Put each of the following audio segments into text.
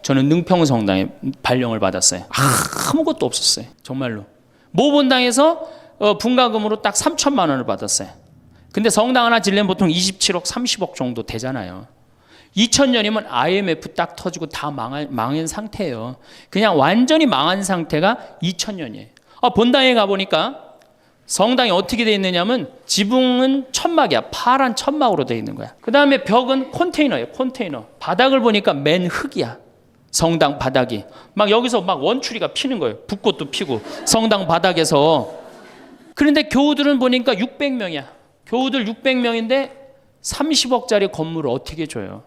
저는 능평성당에 발령을 받았어요. 아무것도 없었어요. 정말로. 모본당에서 분가금으로 딱 3천만 원을 받았어요. 근데 성당 하나 지려면 보통 27억, 30억 정도 되잖아요. 2000년이면 IMF 딱 터지고 다 망한 상태예요. 그냥 완전히 망한 상태가 2000년이에요. 본당에 가보니까 성당이 어떻게 되어 있느냐면 지붕은 천막이야. 파란 천막으로 되어 있는 거야. 그 다음에 벽은 컨테이너예요. 컨테이너. 바닥을 보니까 맨 흙이야. 성당 바닥이. 막 여기서 막 원추리가 피는 거예요. 붓꽃도 피고 성당 바닥에서. 그런데 교우들은 보니까 600명이야. 교우들 600명인데 30억짜리 건물을 어떻게 줘요?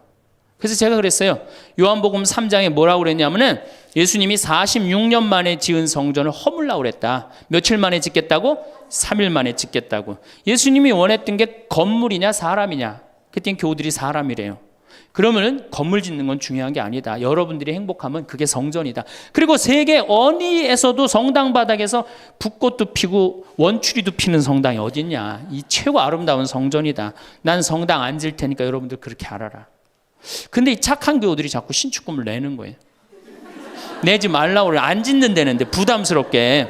그래서 제가 그랬어요. 요한복음 3장에 뭐라고 그랬냐면은 예수님이 46년 만에 지은 성전을 허물라고 그랬다. 며칠 만에 짓겠다고? 3일 만에 짓겠다고. 예수님이 원했던 게 건물이냐 사람이냐? 그땐 교우들이 사람이래요. 그러면은 건물 짓는 건 중요한 게 아니다. 여러분들이 행복하면 그게 성전이다. 그리고 세계 어디에서도 성당 바닥에서 붓꽃도 피고 원추리도 피는 성당이 어딨냐. 이 최고 아름다운 성전이다. 난 성당 안 질 테니까 여러분들 그렇게 알아라. 근데 이 착한 교우들이 자꾸 신축금을 내는 거예요. 내지 말라고 그래. 안 짓는다는데 부담스럽게.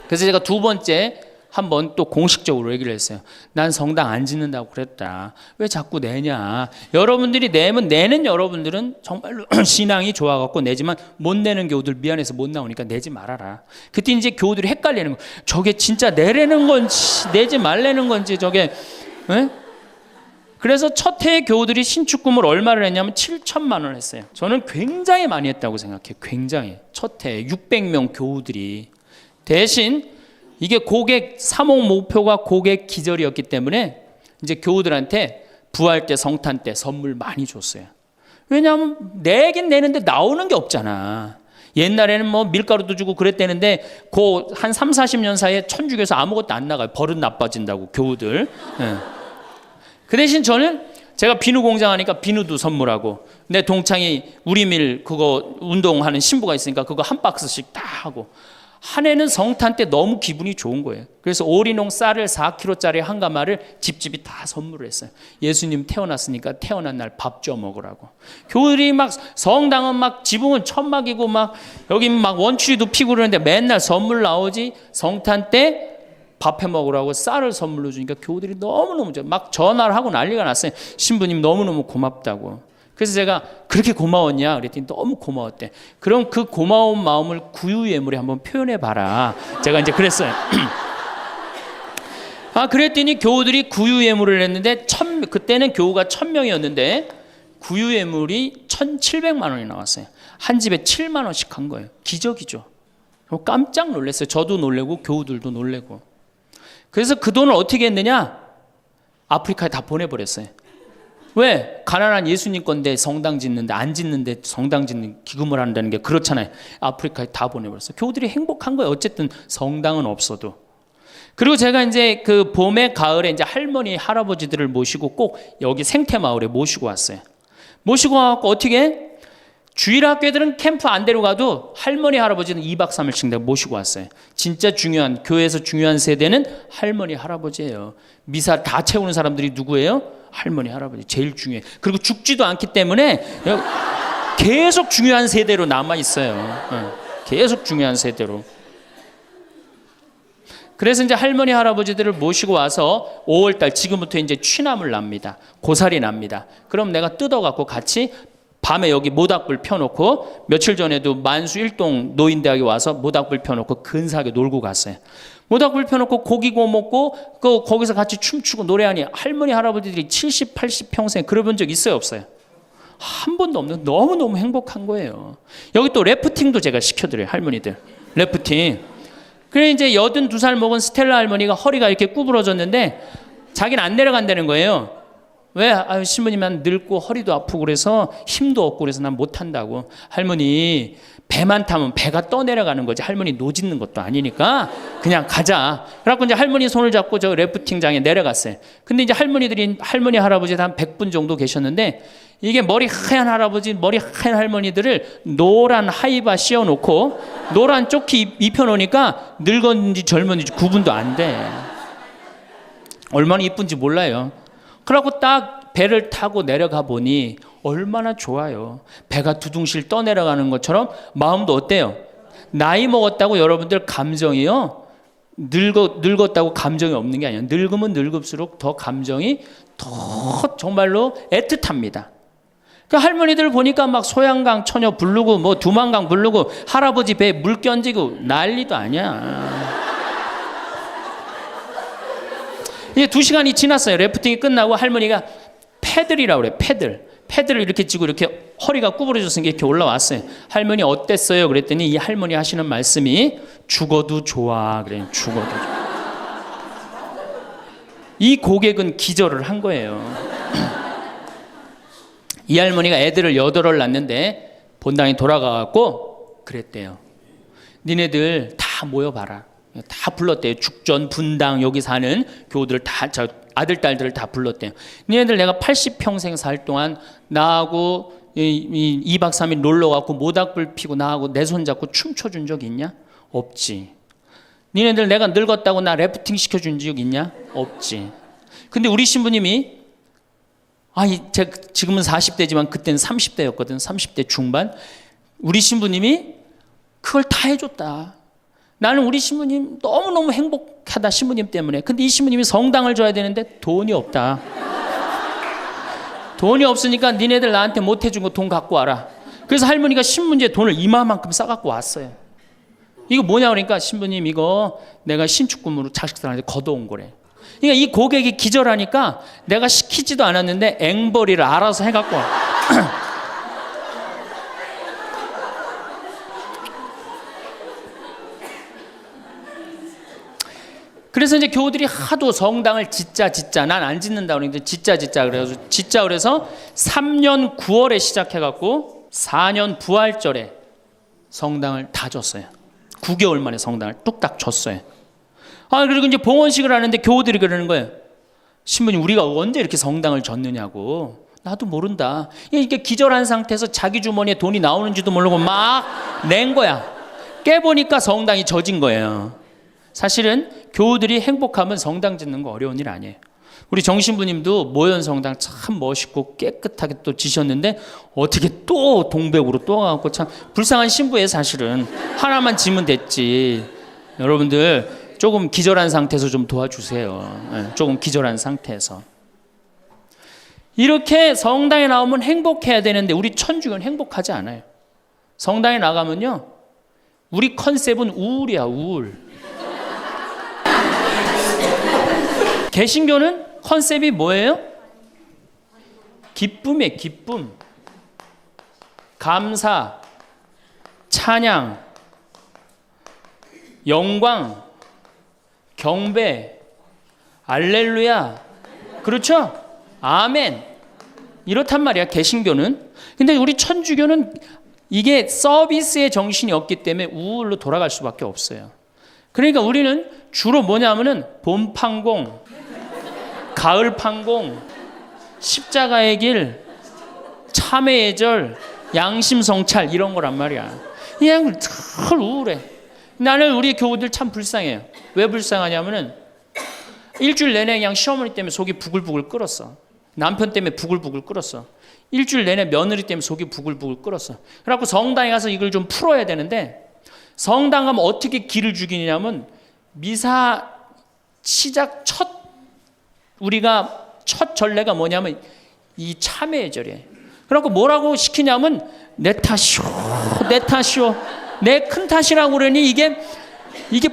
그래서 제가 두 번째 한번 또 공식적으로 얘기를 했어요. 난 성당 안 짓는다고 그랬다. 왜 자꾸 내냐. 여러분들이 내면 내는 여러분들은 정말로 신앙이 좋아갖고 내지만 못 내는 교우들 미안해서 못 나오니까 내지 말아라. 그때 이제 교우들이 헷갈리는 거예요. 저게 진짜 내라는 건지 내지 말라는 건지 저게. 에? 그래서 첫 해에 교우들이 신축금을 얼마를 했냐면 7천만 원을 했어요. 저는 굉장히 많이 했다고 생각해요. 굉장히. 첫 해에 600명 교우들이. 대신 이게 고객 사목 목표가 고객 기절이었기 때문에 이제 교우들한테 부활 때 성탄 때 선물 많이 줬어요. 왜냐하면 내긴 내는데 나오는 게 없잖아. 옛날에는 뭐 밀가루도 주고 그랬대는데 한 3, 40년 사이에 천주교에서 아무것도 안 나가요. 버릇 나빠진다고 교우들. 네. 그 대신 저는 제가 비누 공장 하니까 비누도 선물하고 내 동창이 우리밀 그거 운동하는 신부가 있으니까 그거 한 박스씩 다 하고 한 해는 성탄 때 너무 기분이 좋은 거예요. 그래서 오리농 쌀을 4kg짜리 한 가마를 집집이 다 선물을 했어요. 예수님 태어났으니까 태어난 날 밥 줘 먹으라고. 교우들이 막 성당은 막 지붕은 천막이고 막 여기 막 원추리도 피고 그러는데 맨날 선물 나오지. 성탄 때 밥 해 먹으라고 쌀을 선물로 주니까 교우들이 너무너무 막 전화를 하고 난리가 났어요. 신부님 너무너무 고맙다고. 그래서 제가 그렇게 고마웠냐 그랬더니 너무 고마웠대. 그럼 그 고마운 마음을 구유예물에 한번 표현해 봐라. 제가 이제 그랬어요. 그랬더니 교우들이 구유예물을 했는데 그때는 교우가 1000명이었는데 구유예물이 1700만 원이 나왔어요. 한 집에 7만 원씩 한 거예요. 기적이죠. 깜짝 놀랐어요. 저도 놀래고 교우들도 놀래고. 그래서 그 돈을 어떻게 했느냐? 아프리카에 다 보내버렸어요. 왜? 가난한 예수님 건데 성당 짓는데 안 짓는데 성당 짓는 기금을 한다는 게 그렇잖아요. 아프리카에 다 보내버렸어요. 교우들이 행복한 거예요. 어쨌든 성당은 없어도. 그리고 제가 이제 그 봄에 가을에 이제 할머니 할아버지들을 모시고 꼭 여기 생태마을에 모시고 왔어요. 모시고 와서 어떻게? 주일학교들은 캠프 안 데려가도 할머니 할아버지는 2박 3일씩 내가 모시고 왔어요. 진짜 중요한 교회에서 중요한 세대는 할머니 할아버지예요. 미사 다 채우는 사람들이 누구예요? 할머니 할아버지 제일 중요해. 그리고 죽지도 않기 때문에 계속 중요한 세대로 남아 있어요. 계속 중요한 세대로. 그래서 이제 할머니 할아버지들을 모시고 와서 5월달 지금부터 이제 취나물 납니다. 고사리 납니다. 그럼 내가 뜯어갖고 같이 밤에 여기 모닥불 펴놓고 며칠 전에도 만수 일동 노인대학에 와서 모닥불 펴놓고 근사하게 놀고 갔어요. 모닥불 펴놓고 고기 구워 먹고 거기서 같이 춤추고 노래하니 할머니 할아버지들이 70, 80 평생 그래본 적 있어요 없어요? 한 번도 없는 너무너무 행복한 거예요. 여기 또 래프팅도 제가 시켜드려요. 할머니들 래프팅. 그래 이제 82살 먹은 스텔라 할머니가 허리가 이렇게 구부러졌는데 자기는 안 내려간다는 거예요. 왜? 신부님은 늙고 허리도 아프고 그래서 힘도 없고 그래서 난 못한다고. 할머니 배만 타면 배가 떠내려가는 거지 할머니 노짓는 것도 아니니까 그냥 가자. 그래갖고 이제 할머니 손을 잡고 저 래프팅장에 내려갔어요. 근데 이제 할머니 할아버지 한 100분 정도 계셨는데 이게 머리 하얀 할아버지 머리 하얀 할머니들을 노란 하이바 씌워놓고 노란 조끼 입혀놓으니까 늙었는지 젊었는지 구분도 안 돼. 얼마나 이쁜지 몰라요. 그러고 딱 배를 타고 내려가 보니 얼마나 좋아요. 배가 두둥실 떠내려가는 것처럼 마음도 어때요? 나이 먹었다고 여러분들 감정이요, 늙었다고 감정이 없는 게 아니에요. 늙으면 늙을수록 더 감정이 더 정말로 애틋합니다. 그 할머니들 보니까 막 소양강 처녀 부르고 뭐 두만강 부르고 할아버지 배에 물 끼얹고 난리도 아니야. 이제 2시간이 지났어요. 래프팅이 끝나고 할머니가 패들이라고 그래. 패들을 이렇게 쥐고 이렇게 허리가 구부러졌으니까 이렇게 올라왔어요. 할머니 어땠어요? 그랬더니 이 할머니 하시는 말씀이 죽어도 좋아. 그래요. 죽어도 좋아. 이 고객은 기절을 한 거예요. 이 할머니가 애들을 8을 낳는데 본당에 돌아가갖고 그랬대요. 니네들 다 모여봐라. 다 불렀대요. 죽전, 분당 여기 사는 교우들 다, 저 아들, 딸들을 다 불렀대요. 니네들 내가 80평생 살 동안 나하고 2박 3일 놀러 가고 모닥불 피고 나하고 내 손 잡고 춤춰준 적 있냐? 없지. 니네들 내가 늙었다고 나 래프팅 시켜준 적 있냐? 없지. 근데 우리 신부님이 제가 지금은 40대지만 그때는 30대였거든. 30대 중반. 우리 신부님이 그걸 다 해줬다. 나는 우리 신부님 너무너무 행복하다. 신부님 때문에. 근데 이 신부님이 성당을 줘야 되는데 돈이 없다. 돈이 없으니까 니네들 나한테 못 해준 거 돈 갖고 와라. 그래서 할머니가 신문지에 돈을 이마만큼 싸갖고 왔어요. 이거 뭐냐 그러니까 신부님 이거 내가 신축금으로 자식들한테 걷어온 거래. 그러니까 이 고객이 기절하니까 내가 시키지도 않았는데 앵벌이를 알아서 해갖고 와. 그래서 이제 교우들이 하도 성당을 짓자 난 안 짓는다 그러는데 짓자 그래서 3년 9월에 시작해갖고 4년 부활절에 성당을 다 줬어요. 9개월 만에 성당을 뚝딱 줬어요. 그리고 이제 봉헌식을 하는데 교우들이 그러는 거예요. 신부님 우리가 언제 이렇게 성당을 줬느냐고. 나도 모른다. 이렇게 기절한 상태에서 자기 주머니에 돈이 나오는지도 모르고 막 낸 거야. 깨보니까 성당이 젖은 거예요. 사실은 교우들이 행복하면 성당 짓는 거 어려운 일 아니에요. 우리 정신부님도 모현 성당 참 멋있고 깨끗하게 또 지셨는데 어떻게 또 동백으로 또 가고 참 불쌍한 신부예요. 사실은 하나만 지면 됐지. 여러분들 조금 기절한 상태에서 좀 도와주세요. 조금 기절한 상태에서. 이렇게 성당에 나오면 행복해야 되는데 우리 천주교는 행복하지 않아요. 성당에 나가면요 우리 컨셉은 우울이야. 우울. 개신교는 컨셉이 뭐예요? 기쁨이에요. 기쁨. 감사, 찬양, 영광, 경배, 알렐루야. 그렇죠? 아멘. 이렇단 말이야 개신교는. 근데 우리 천주교는 이게 서비스의 정신이 없기 때문에 우울로 돌아갈 수밖에 없어요. 그러니까 우리는 주로 뭐냐면은 봄 판공, 가을 판공, 십자가의 길, 참회의 절, 양심 성찰 이런 거란 말이야. 그냥 늘 우울해. 나는 우리 교우들 참 불쌍해요. 왜 불쌍하냐면은 일주일 내내 그냥 시어머니 때문에 속이 부글부글 끓었어. 남편 때문에 부글부글 끓었어. 일주일 내내 며느리 때문에 속이 부글부글 끓었어. 그래갖고 성당에 가서 이걸 좀 풀어야 되는데 성당 가면 어떻게 기를 죽이냐면 미사 시작 우리가 첫 전례가 뭐냐면 이 참회의 절이에요. 그래갖고 뭐라고 시키냐면 내 탓이오, 내 큰 탓이라고 그러니 이게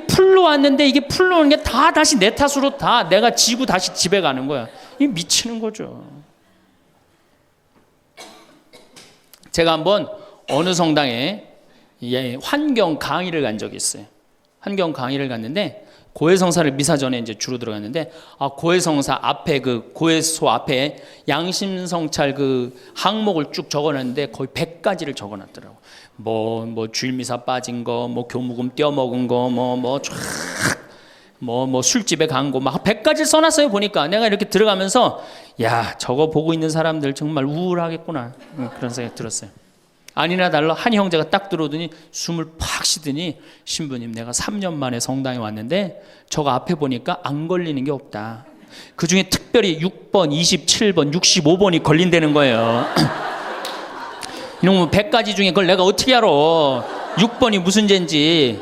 풀로 왔는데 이게 풀로 오는 게 다 다시 내 탓으로 다 내가 지고 다시 집에 가는 거야. 이게 미치는 거죠. 제가 한번 어느 성당에 환경 강의를 간 적이 있어요. 환경 강의를 갔는데 고해성사를 미사 전에 이제 주로 들어갔는데 고해성사 앞에 그 고해소 앞에 양심성찰 그 항목을 쭉 적어놨는데 거의 100가지를 적어놨더라고. 뭐 주일미사 빠진 거, 뭐 교무금 떼어먹은 거, 뭐 술집에 간 거 막 100가지를 써놨어요. 보니까 내가 이렇게 들어가면서 야 저거 보고 있는 사람들 정말 우울하겠구나 그런 생각이 들었어요. 아니나 달라 한 형제가 딱 들어오더니 숨을 팍 쉬더니 신부님 내가 3년 만에 성당에 왔는데 저거 앞에 보니까 안 걸리는 게 없다. 그중에 특별히 6번, 27번, 65번이 걸린다는 거예요. 이놈은 100가지 중에 그걸 내가 어떻게 알아? 6번이 무슨 죄인지.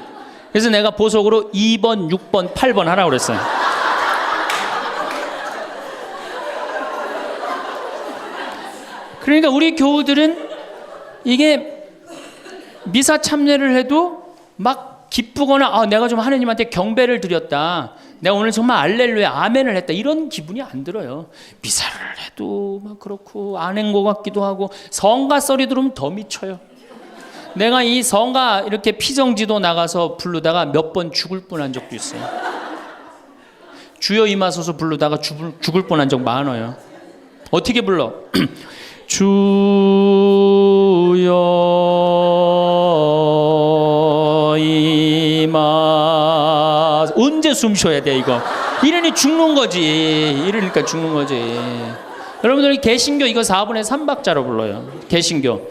그래서 내가 보석으로 2번, 6번, 8번 하라고 그랬어요. 그러니까 우리 교우들은 이게 미사 참여를 해도 막 기쁘거나 내가 좀 하느님한테 경배를 드렸다, 내가 오늘 정말 알렐루야 아멘을 했다, 이런 기분이 안 들어요. 미사를 해도 막 그렇고 안 한 것 같기도 하고, 성가 썰이 들으면 더 미쳐요. 내가 이 성가 이렇게 피정지도 나가서 부르다가 몇 번 죽을 뻔한 적도 있어요. 주여 임하소서 부르다가 죽을 뻔한 적 많아요. 어떻게 불러? 주여 임하. 언제 숨 쉬어야 돼 이거? 이러니 죽는 거지. 이러니까 죽는 거지. 여러분들 개신교 이거 4분의 3박자로 불러요. 개신교.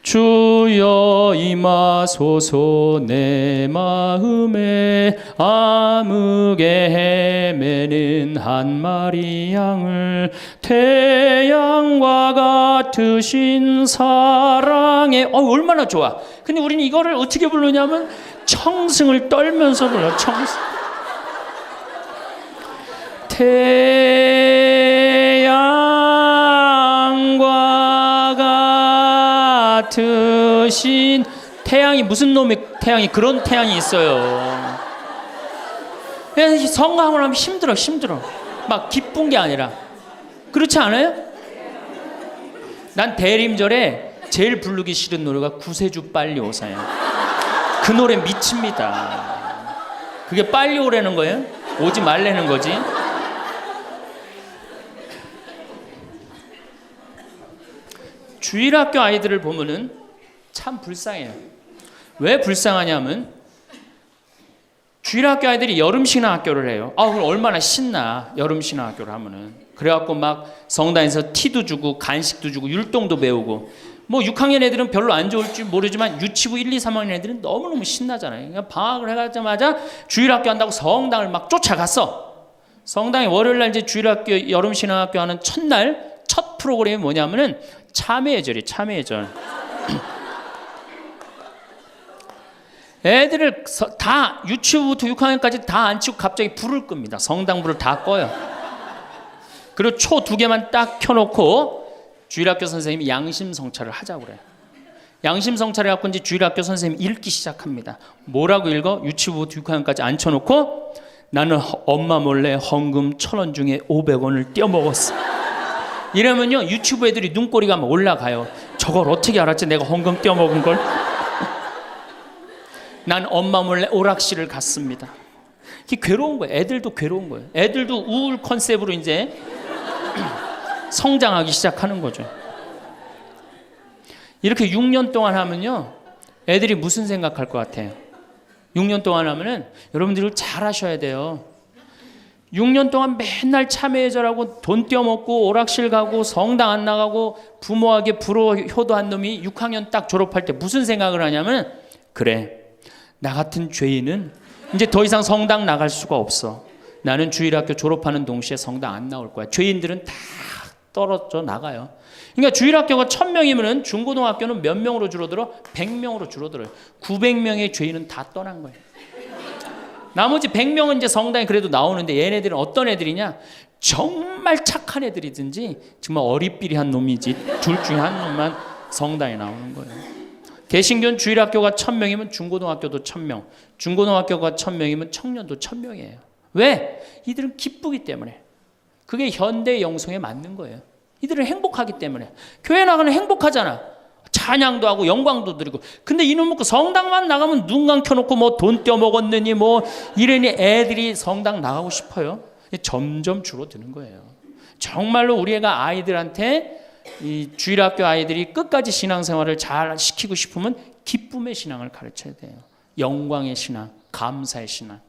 주여 임하소서 내 마음에 암흑에 헤매는 한 마리 양을 태양과 같으신 사랑에. 얼마나 좋아. 근데 우리는 이거를 어떻게 부르냐면 청승을 떨면서 불러요. 청승. 태양과 같으신. 태양이 무슨 놈의 태양이, 그런 태양이 있어요. 그래서 성가하고 나면 힘들어. 막 기쁜 게 아니라. 그렇지 않아요? 난 대림절에 제일 부르기 싫은 노래가 구세주 빨리 오사야. 그 노래 미칩니다. 그게 빨리 오라는 거예요? 오지 말라는 거지. 주일학교 아이들을 보면은 참 불쌍해요. 왜 불쌍하냐면 주일학교 아이들이 여름신앙학교를 해요. 그럼 얼마나 신나, 여름신앙학교를 하면은. 그래갖고 막 성당에서 티도 주고 간식도 주고 율동도 배우고. 뭐 6학년 애들은 별로 안 좋을지 모르지만 유치부 1, 2, 3학년 애들은 너무너무 신나잖아요. 그러니까 방학을 해가자마자 주일학교 한다고 성당을 막 쫓아갔어. 성당에 월요일날 이제 주일학교 여름신앙학교 하는 첫날 첫 프로그램이 뭐냐면은 참회예절이 참회예절. 애들을 다 유치부부터 6학년까지 다 앉히고 갑자기 불을 끕니다. 성당불을 다 꺼요. 그리고 초 2개만 딱 켜놓고 주일학교 선생님이 양심성찰을 하자고 그래요. 양심성찰을 갖고 이제 주일학교 선생님이 읽기 시작합니다. 뭐라고 읽어? 유치부부터 6학년까지 앉혀놓고 나는 엄마 몰래 헌금 1,000원 중에 500원을 떼어먹었어. 이러면요 유치부 애들이 눈꼬리가 막 올라가요. 저걸 어떻게 알았지, 내가 헌금 떼어먹은 걸? 난 엄마 몰래 오락실을 갔습니다. 이게 괴로운 거예요. 애들도 괴로운 거예요. 애들도 우울 컨셉으로 이제 성장하기 시작하는 거죠. 이렇게 6년 동안 하면요 애들이 무슨 생각할 것 같아요? 6년 동안 하면은 여러분들이 잘 하셔야 돼요. 6년 동안 맨날 참회절하고 돈 떼어먹고 오락실 가고 성당 안 나가고 부모에게 불호 효도한 놈이 6학년 딱 졸업할 때 무슨 생각을 하냐면, 그래 나 같은 죄인은 이제 더 이상 성당 나갈 수가 없어. 나는 주일학교 졸업하는 동시에 성당 안 나올 거야. 죄인들은 다 떨어져 나가요. 그러니까 주일학교가 1,000명이면 중고등학교는 몇 명으로 줄어들어? 100명으로 줄어들어요. 900명의 죄인은 다 떠난 거예요. 나머지 100명은 이제 성당에 그래도 나오는데, 얘네들은 어떤 애들이냐? 정말 착한 애들이든지 정말 어리삐리한 놈이지 둘 중에 한 놈만 성당에 나오는 거예요. 개신교는 주일학교가 1,000명이면 중고등학교도 1,000명, 중고등학교가 1,000명이면 청년도 1,000명이에요. 왜? 이들은 기쁘기 때문에. 그게 현대 영성에 맞는 거예요. 이들은 행복하기 때문에. 교회 나가면 행복하잖아. 찬양도 하고 영광도 드리고. 근데 이놈 먹고 성당만 나가면 눈 감켜놓고 뭐 돈 떼어먹었느니 뭐 이러니 애들이 성당 나가고 싶어요. 점점 줄어드는 거예요. 정말로 우리 애가 아이들한테, 이 주일학교 아이들이 끝까지 신앙생활을 잘 시키고 싶으면 기쁨의 신앙을 가르쳐야 돼요. 영광의 신앙, 감사의 신앙.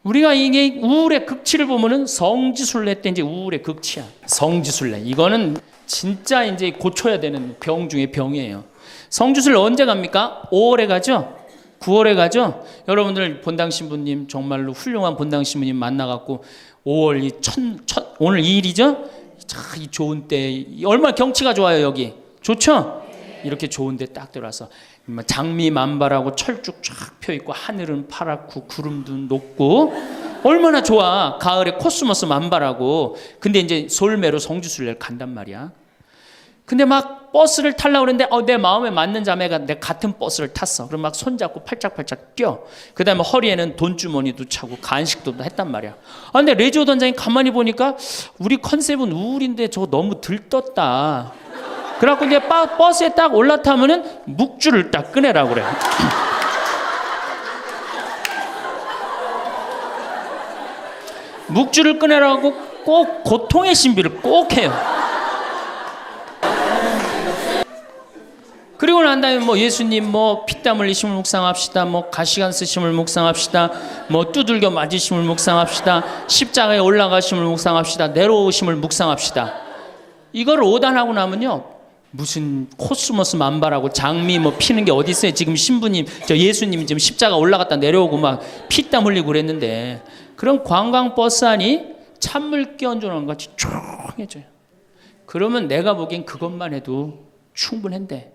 우리가 이게 우울의 극치를 보면은 성지순례 때 이제 우울의 극치야. 성지순례. 이거는 진짜 이제 고쳐야 되는 병 중에 병이에요. 성지순례 언제 갑니까? 5월에 가죠? 9월에 가죠? 여러분들 본당 신부님 정말로 훌륭한 본당 신부님 만나갖고 5월 오늘 2일이죠? 참 이 좋은 때, 얼마나 경치가 좋아요. 여기 좋죠? 이렇게 좋은데 딱 들어와서 장미 만발하고 철쭉 쫙 펴있고 하늘은 파랗고 구름도 높고 얼마나 좋아. 가을에 코스모스 만발하고. 근데 이제 솔매로 성지순례를 간단 말이야. 근데 막 버스를 타려고 그러는데 내 마음에 맞는 자매가 내 같은 버스를 탔어. 그럼 막 손잡고 팔짝팔짝 뛰어. 그 다음에 허리에는 돈주머니도 차고 간식도 했단 말이야. 근데 레지오 단장이 가만히 보니까 우리 컨셉은 우울인데 저거 너무 들떴다. 그래갖고 이제 버스에 딱 올라타면은 묵주를 딱 꺼내라고 그래. 묵주를 꺼내라고 꼭 고통의 신비를 꼭 해요. 그리고 난 다음에 뭐 예수님 뭐 피땀 흘리심을 묵상합시다. 뭐 가시관 쓰심을 묵상합시다. 뭐 두들겨 맞으심을 묵상합시다. 십자가에 올라가심을 묵상합시다. 내려오심을 묵상합시다. 이걸 오단하고 나면요. 무슨 코스모스 만발하고 장미 뭐 피는 게 어디 있어요. 지금 신부님, 저 예수님이 지금 십자가 올라갔다 내려오고 막 피땀 흘리고 그랬는데 그런 관광버스 안이 찬물 끼얹어놓은 것 같이 조용해져요. 그러면 내가 보기엔 그것만 해도 충분한데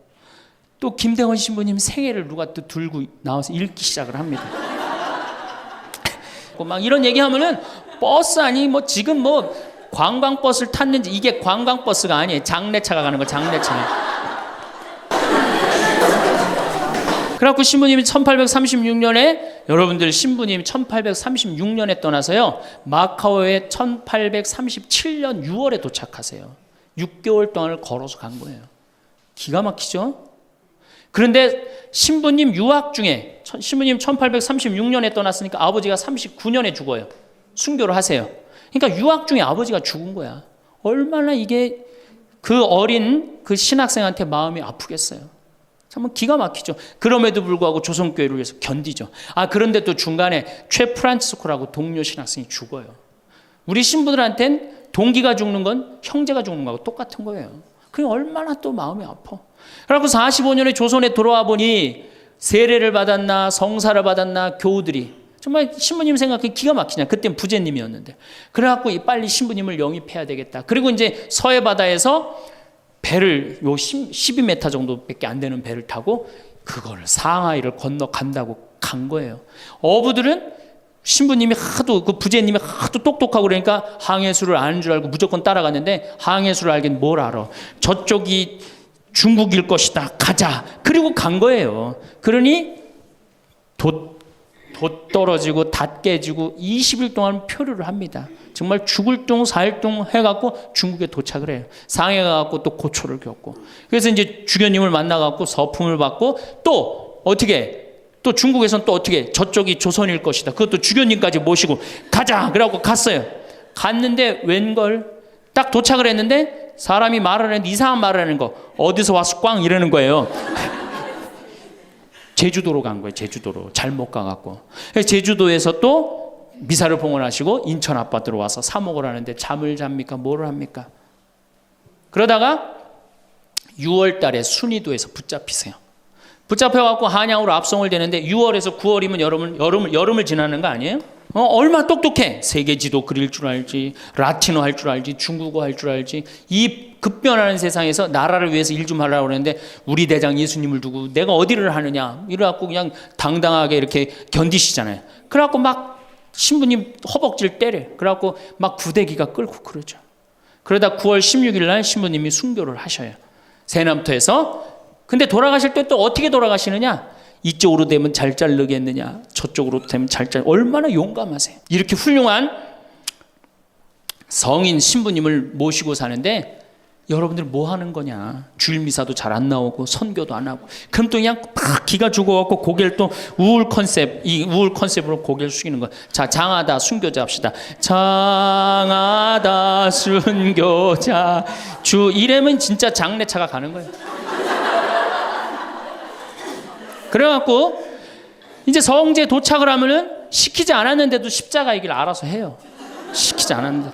또 김대원 신부님 생애를 누가 또 들고 나와서 읽기 시작을 합니다. 막 이런 얘기하면은 버스 아니 뭐 지금 뭐 관광버스를 탔는지 이게 관광버스가 아니에요. 장례차가 가는 거 장례차. 그래갖고 신부님이 1836년에 여러분들 신부님이 1836년에 떠나서요. 마카오에 1837년 6월에 도착하세요. 6개월 동안을 걸어서 간 거예요. 기가 막히죠? 그런데 신부님 유학 중에 신부님 1836년에 떠났으니까 아버지가 39년에 죽어요. 순교를 하세요. 그러니까 유학 중에 아버지가 죽은 거야. 얼마나 이게 그 어린 그 신학생한테 마음이 아프겠어요. 참 기가 막히죠. 그럼에도 불구하고 조선교회를 위해서 견디죠. 그런데 또 중간에 최 프란치스코라고 동료 신학생이 죽어요. 우리 신부들한텐 동기가 죽는 건 형제가 죽는 거하고 똑같은 거예요. 그게 얼마나 또 마음이 아파. 그래서 45년에 조선에 돌아와 보니 세례를 받았나 성사를 받았나 교우들이 정말 신부님 생각이 기가 막히냐. 그땐 부제님이었는데. 그래갖고 빨리 신부님을 영입해야 되겠다. 그리고 이제 서해 바다에서 배를 12m 정도밖에 안 되는 배를 타고 그걸 상하이를 건너간다고 간 거예요. 어부들은 신부님이 하도 그 부제님이 하도 똑똑하고 그러니까 항해수를 아는 줄 알고 무조건 따라갔는데 항해수를 알긴 뭘 알아. 저쪽이 중국일 것이다. 가자. 그리고 간 거예요. 그러니 돛 떨어지고 닷 깨지고 20일 동안 표류를 합니다. 정말 죽을 둥 살 둥 해갖고 중국에 도착을 해요. 상해 가갖고 또 고초를 겪고. 그래서 이제 주교님을 만나갖고 서품을 받고 또 어떻게 또 중국에서는 또 어떻게 저쪽이 조선일 것이다. 그것도 주교님까지 모시고 가자. 그래갖고 갔어요. 갔는데 웬걸 딱 도착을 했는데 사람이 말을 했는데 이상한 말을 하는 거. 어디서 와서 꽝 이러는 거예요. 제주도로 간 거예요. 제주도로. 잘못 가갖고. 제주도에서 또 미사를 봉헌하시고 인천 아파트로 와서 사목을 하는데 잠을 잡니까? 뭐를 합니까? 그러다가 6월 달에 순이도에서 붙잡히세요. 붙잡혀갖고 한양으로 압송을 되는데 6월에서 9월이면 여름을 지나는 거 아니에요? 얼마 똑똑해. 세계 지도 그릴 줄 알지, 라틴어 할 줄 알지, 중국어 할 줄 알지. 이 급변하는 세상에서 나라를 위해서 일 좀 하려고 그러는데 우리 대장 예수님을 두고 내가 어디를 하느냐 이래갖고 그냥 당당하게 이렇게 견디시잖아요. 그래갖고 막 신부님 허벅지를 때려. 그래갖고 막 구데기가 끓고 그러죠. 그러다 9월 16일 날 신부님이 순교를 하셔요. 세남터에서. 근데 돌아가실 때 또 어떻게 돌아가시느냐? 이쪽으로 되면 잘 자르겠느냐, 저쪽으로 되면 잘 얼마나 용감하세요. 이렇게 훌륭한 성인 신부님을 모시고 사는데 여러분들 뭐 하는 거냐? 주일 미사도 잘 안 나오고 선교도 안 하고 그럼 또 그냥 팍 기가 죽어갖고 고개를 또 우울 컨셉으로 고개를 숙이는 거야. 자, 장하다 순교자 합시다. 장하다 순교자 주 이래면 진짜 장례차가 가는 거예요. 그래갖고 이제 성지에 도착을 하면은 시키지 않았는데도 십자가 얘기를 알아서 해요. 시키지 않았는데.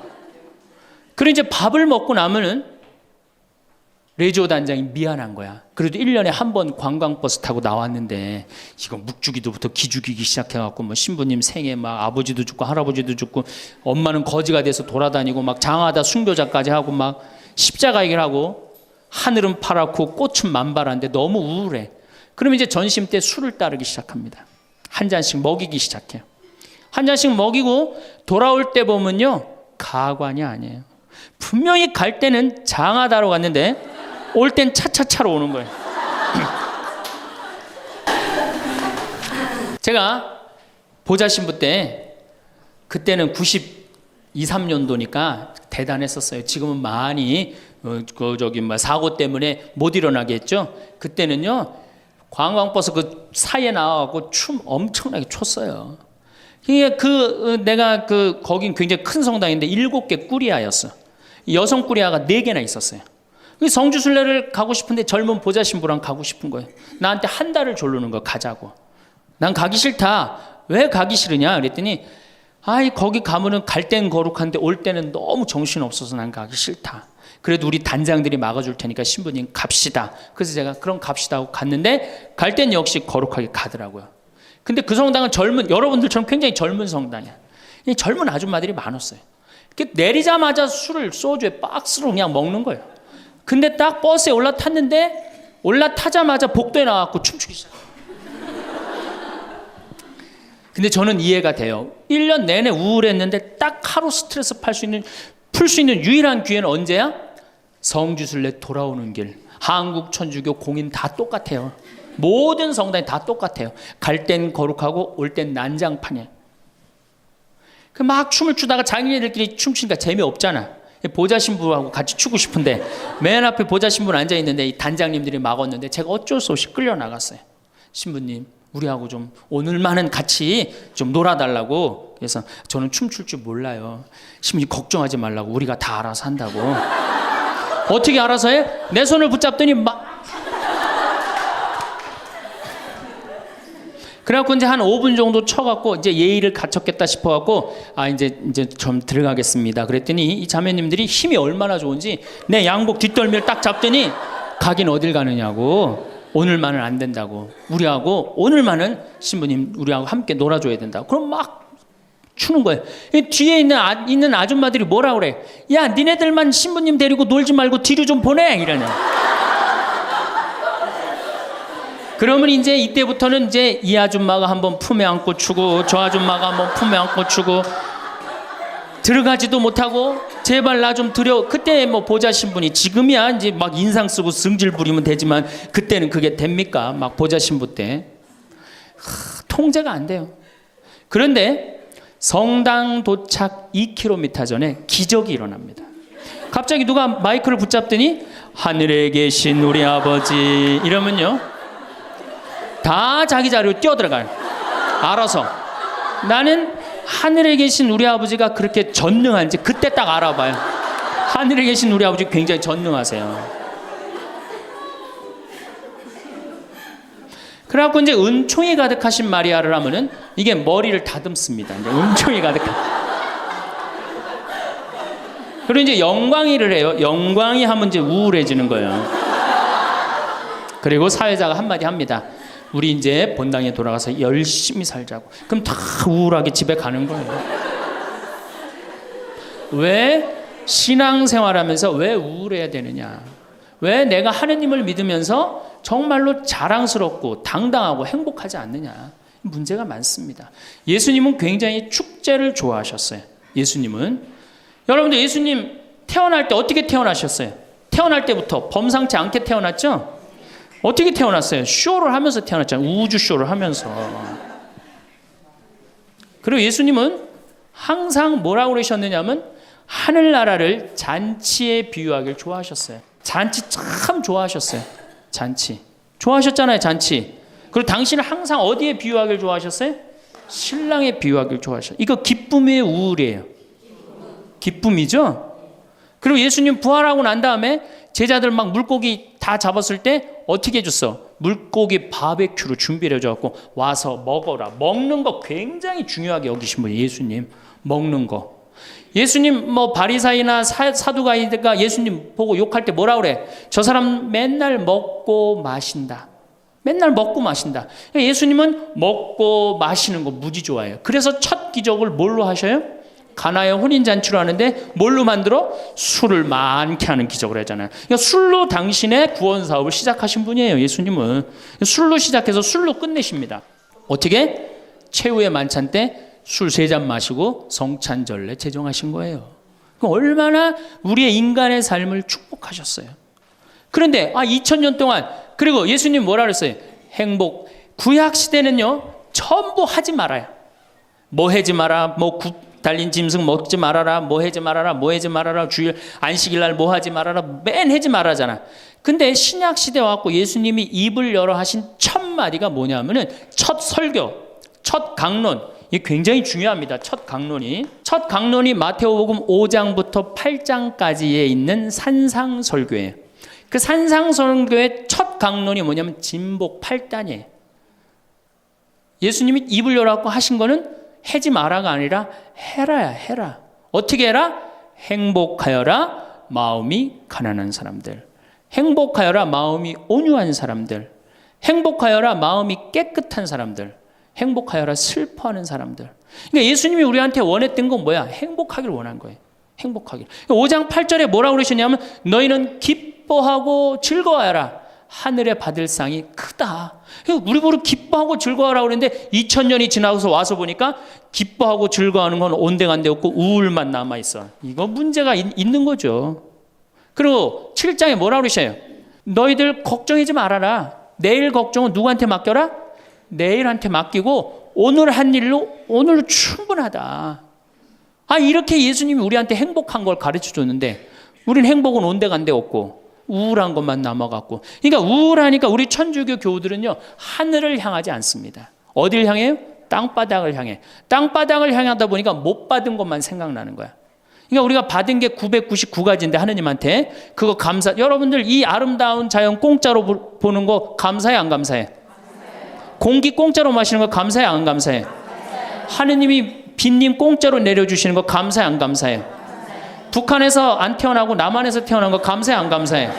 그리고 이제 밥을 먹고 나면은 레지오 단장이 미안한 거야. 그래도 1년에 한 번 관광버스 타고 나왔는데 이거 묵주기도부터 기죽이기 시작해갖고 뭐 신부님 생에 막 아버지도 죽고 할아버지도 죽고 엄마는 거지가 돼서 돌아다니고 막 장하다 순교자까지 하고 막 십자가 얘기를 하고 하늘은 파랗고 꽃은 만발한데 너무 우울해. 그러면 이제 전심 때 술을 따르기 시작합니다. 한 잔씩 먹이기 시작해요. 한 잔씩 먹이고 돌아올 때 보면요, 가관이 아니에요. 분명히 갈 때는 장하다로 갔는데 올 땐 차차차로 오는 거예요. 제가 보좌신부 때, 그때는 92, 3년도니까 대단했었어요. 지금은 많이 사고 때문에 못 일어나게 했죠. 그때는요, 관광버스 그 사이에 나와갖고 춤 엄청나게 췄어요. 내가 거긴 굉장히 큰 성당인데 7개 꾸리아였어. 여성 꾸리아가 4개나 있었어요. 성주순례를 가고 싶은데 젊은 보좌 신부랑 가고 싶은 거예요. 나한테 한 달을 조르는 거, 가자고. 난 가기 싫다. 왜 가기 싫으냐 그랬더니, 거기 가면은 갈 땐 거룩한데 올 때는 너무 정신 없어서 난 가기 싫다. 그래도 우리 단장들이 막아줄 테니까 신부님 갑시다. 그래서 제가 그럼 갑시다 하고 갔는데 갈 땐 역시 거룩하게 가더라고요. 근데 그 성당은 여러분들처럼 굉장히 젊은 성당이야. 젊은 아줌마들이 많았어요. 내리자마자 술을 소주에 박스로 그냥 먹는 거예요. 근데 딱 버스에 올라타자마자 복도에 나와서 춤추기 시작해요. 근데 저는 이해가 돼요. 1년 내내 우울했는데 딱 하루 스트레스 풀 수 있는 유일한 기회는 언제야? 성주순례 돌아오는 길. 한국 천주교 공인 다 똑같아요. 모든 성당이 다 똑같아요. 갈 땐 거룩하고 올 땐 난장판이에요. 막 춤을 추다가 자기네들끼리 춤추니까 재미없잖아. 보좌 신부하고 같이 추고 싶은데 맨 앞에 보좌 신부는 앉아 있는데 이 단장님들이 막았는데 제가 어쩔 수 없이 끌려 나갔어요. 신부님, 우리하고 좀 오늘만은 같이 좀 놀아달라고. 그래서 저는 춤출 줄 몰라요. 신부님 걱정하지 말라고, 우리가 다 알아서 한다고. 어떻게 알아서 해? 내 손을 붙잡더니 그래갖고 이제 한 5분 정도 쳐갖고 이제 예의를 갖췄겠다 싶어갖고 이제 좀 들어가겠습니다. 그랬더니 이 자매님들이 힘이 얼마나 좋은지 내 양복 뒷덜미를 딱 잡더니 가긴 어딜 가느냐고. 오늘만은 안 된다고. 우리하고 오늘만은 신부님 우리하고 함께 놀아줘야 된다고. 그럼 막 추는 거예요. 뒤에 있는 아줌마들이 뭐라 그래? 야, 니네들만 신부님 데리고 놀지 말고 뒤로 좀 보내 이러네. 그러면 이제 이때부터는 이제 이 아줌마가 한번 품에 안고 추고 저 아줌마가 한번 품에 안고 추고 들어가지도 못하고 제발 나 좀 들여. 그때 뭐 보좌 신부니 지금이야 이제 막 인상 쓰고 승질 부리면 되지만 그때는 그게 됩니까? 막 보좌 신부 때 통제가 안 돼요. 그런데 성당 도착 2km 전에 기적이 일어납니다. 갑자기 누가 마이크를 붙잡더니 하늘에 계신 우리 아버지 이러면요 다 자기 자리로 뛰어들어가요. 알아서. 나는 하늘에 계신 우리 아버지가 그렇게 전능한지 그때 딱 알아봐요. 하늘에 계신 우리 아버지 굉장히 전능하세요. 그래갖고 이제 은총이 가득하신 마리아를 하면은 이게 머리를 다듬습니다. 이제 은총이 가득한. 그리고 이제 영광이를 해요. 영광이 하면 이제 우울해지는 거예요. 그리고 사회자가 한마디 합니다. 우리 이제 본당에 돌아가서 열심히 살자고. 그럼 다 우울하게 집에 가는 거예요. 왜 신앙생활하면서 왜 우울해야 되느냐? 왜 내가 하느님을 믿으면서 정말로 자랑스럽고 당당하고 행복하지 않느냐? 문제가 많습니다. 예수님은 굉장히 축제를 좋아하셨어요. 여러분들 예수님 태어날 때 어떻게 태어나셨어요? 태어날 때부터 범상치 않게 태어났죠? 어떻게 태어났어요? 쇼를 하면서 태어났잖아요. 우주 쇼를 하면서. 그리고 예수님은 항상 뭐라고 그러셨느냐면 하늘나라를 잔치에 비유하길 좋아하셨어요. 잔치 참 좋아하셨어요. 잔치. 좋아하셨잖아요, 잔치. 그리고 당신은 항상 어디에 비유하길 좋아하셨어요? 신랑에 비유하길 좋아하셨어요. 이거 기쁨이에요, 우울이에요? 기쁨이죠? 그리고 예수님 부활하고 난 다음에 제자들 막 물고기 다 잡았을 때 어떻게 해줬어? 물고기 바베큐로 준비를 해줘갖고 와서 먹어라. 먹는 거 굉장히 중요하게 여기신 분이에요. 예수님 먹는 거. 예수님 뭐 바리사이나 사두가이가 예수님 보고 욕할 때 뭐라 그래? 저 사람 맨날 먹고 마신다. 맨날 먹고 마신다. 예수님은 먹고 마시는 거 무지 좋아해요. 그래서 첫 기적을 뭘로 하셔요? 가나의 혼인잔치로 하는데 뭘로 만들어? 술을 많게 하는 기적을 하잖아요. 그러니까 술로 당신의 구원 사업을 시작하신 분이에요. 예수님은 술로 시작해서 술로 끝내십니다. 어떻게? 최후의 만찬 때 술 3잔 마시고 성찬전례 제정하신 거예요. 얼마나 우리의 인간의 삶을 축복하셨어요. 그런데 2000년 동안, 그리고 예수님 뭐라 그랬어요? 행복. 구약 시대는요 전부 하지 말아요. 뭐 하지 마라, 뭐 달린 짐승 먹지 말아라, 뭐 하지 말아라, 뭐 하지 말아라, 주일 안식일 날 뭐 하지 말아라, 맨 하지 말아잖아. 근데 신약 시대 와갖고 예수님이 입을 열어 하신 첫 마디가 뭐냐면은 첫 설교, 첫 강론. 이게 굉장히 중요합니다. 첫 강론이 마태오복음 5장부터 8장까지에 있는 산상설교예요. 그 산상설교의 첫 강론이 뭐냐면 진복 8단이에요. 예수님이 입을 열어갖고 하신 거는 하지 마라가 아니라 해라야, 해라. 어떻게 해라? 행복하여라 마음이 가난한 사람들, 행복하여라 마음이 온유한 사람들, 행복하여라 마음이 깨끗한 사람들, 행복하여라 슬퍼하는 사람들. 그러니까 예수님이 우리한테 원했던 건 뭐야? 행복하기를 원한 거예요. 행복하기를. 5장 8절에 뭐라고 그러셨냐면 너희는 기뻐하고 즐거워하라. 하늘에 받을 상이 크다. 우리 보고 기뻐하고 즐거워하라고 그랬는데 2000년이 지나서 와서 보니까 기뻐하고 즐거워하는 건 온데간데 없고 우울만 남아있어. 이거 문제가 있는 거죠. 그리고 7장에 뭐라고 그러셔요? 너희들 걱정하지 말아라. 내일 걱정은 누구한테 맡겨라? 내일한테 맡기고 오늘 한 일로 오늘로 충분하다. 이렇게 예수님이 우리한테 행복한 걸 가르쳐 줬는데 우리는 행복은 온데간데 없고 우울한 것만 남아갖고. 그러니까 우울하니까 우리 천주교 교우들은요 하늘을 향하지 않습니다. 어딜 향해요? 땅바닥을 향해. 땅바닥을 향하다 보니까 못 받은 것만 생각나는 거야. 그러니까 우리가 받은 게 999가지인데 하느님한테 그거 감사. 여러분들 이 아름다운 자연 공짜로 보는 거 감사해 안 감사해? 공기 공짜로 마시는 거 감사해 안 감사해? 하느님이 빈님 공짜로 내려주시는 거 감사해 안 감사해? 북한에서 안 태어나고 남한에서 태어난 거 감사해 안 감사해?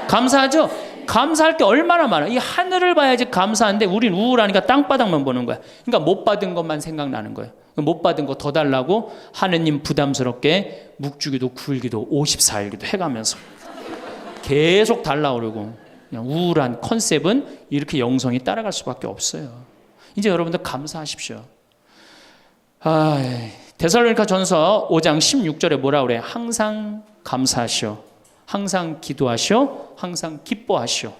감사하죠? 감사할 게 얼마나 많아. 이 하늘을 봐야지 감사한데 우린 우울하니까 땅바닥만 보는 거야. 그러니까 못 받은 것만 생각나는 거예요. 못 받은 거 더 달라고 하느님 부담스럽게 묵주기도 9일기도 54일기도 해가면서 계속 달라고 그러고. 그냥 우울한 컨셉은 이렇게 영성이 따라갈 수밖에 없어요. 이제 여러분들 감사하십시오. 데살로니가 전서 5장 16절에 뭐라 그래? 항상 감사하시오. 항상 기도하시오. 항상 기뻐하시오.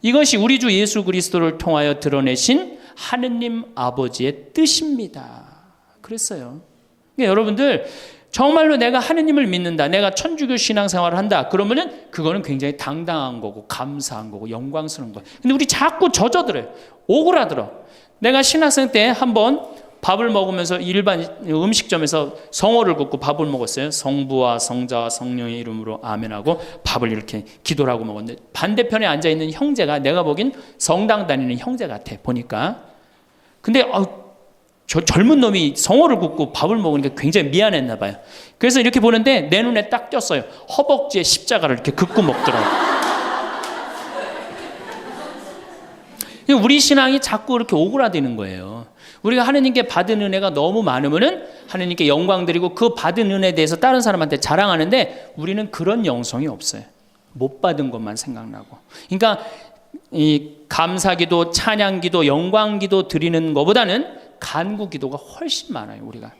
이것이 우리 주 예수 그리스도를 통하여 드러내신 하느님 아버지의 뜻입니다. 그랬어요. 그러니까 여러분들 정말로 내가 하느님을 믿는다, 내가 천주교 신앙생활을 한다, 그러면은 그거는 굉장히 당당한 거고 감사한 거고 영광스러운 거예요. 근데 우리 자꾸 젖어들어요. 오그라들어. 내가 신학생 때 한번 밥을 먹으면서 일반 음식점에서 성호를 긋고 밥을 먹었어요. 성부와 성자와 성령의 이름으로 아멘하고 밥을 이렇게 기도를 하고 먹었는데 반대편에 앉아있는 형제가 내가 보긴 성당 다니는 형제 같아 보니까. 근데 저 젊은 놈이 성호를 긋고 밥을 먹으니까 굉장히 미안했나 봐요. 그래서 이렇게 보는데 내 눈에 딱 띄었어요. 허벅지에 십자가를 이렇게 긋고 먹더라고요. 우리 신앙이 자꾸 이렇게 오그라드는 거예요. 우리가 하느님께 받은 은혜가 너무 많으면은 하느님께 영광 드리고 그 받은 은혜에 대해서 다른 사람한테 자랑하는데 우리는 그런 영성이 없어요. 못 받은 것만 생각나고. 그러니까 이 감사기도, 찬양기도, 영광기도 드리는 것보다는 간구기도가 훨씬 많아요. 우리가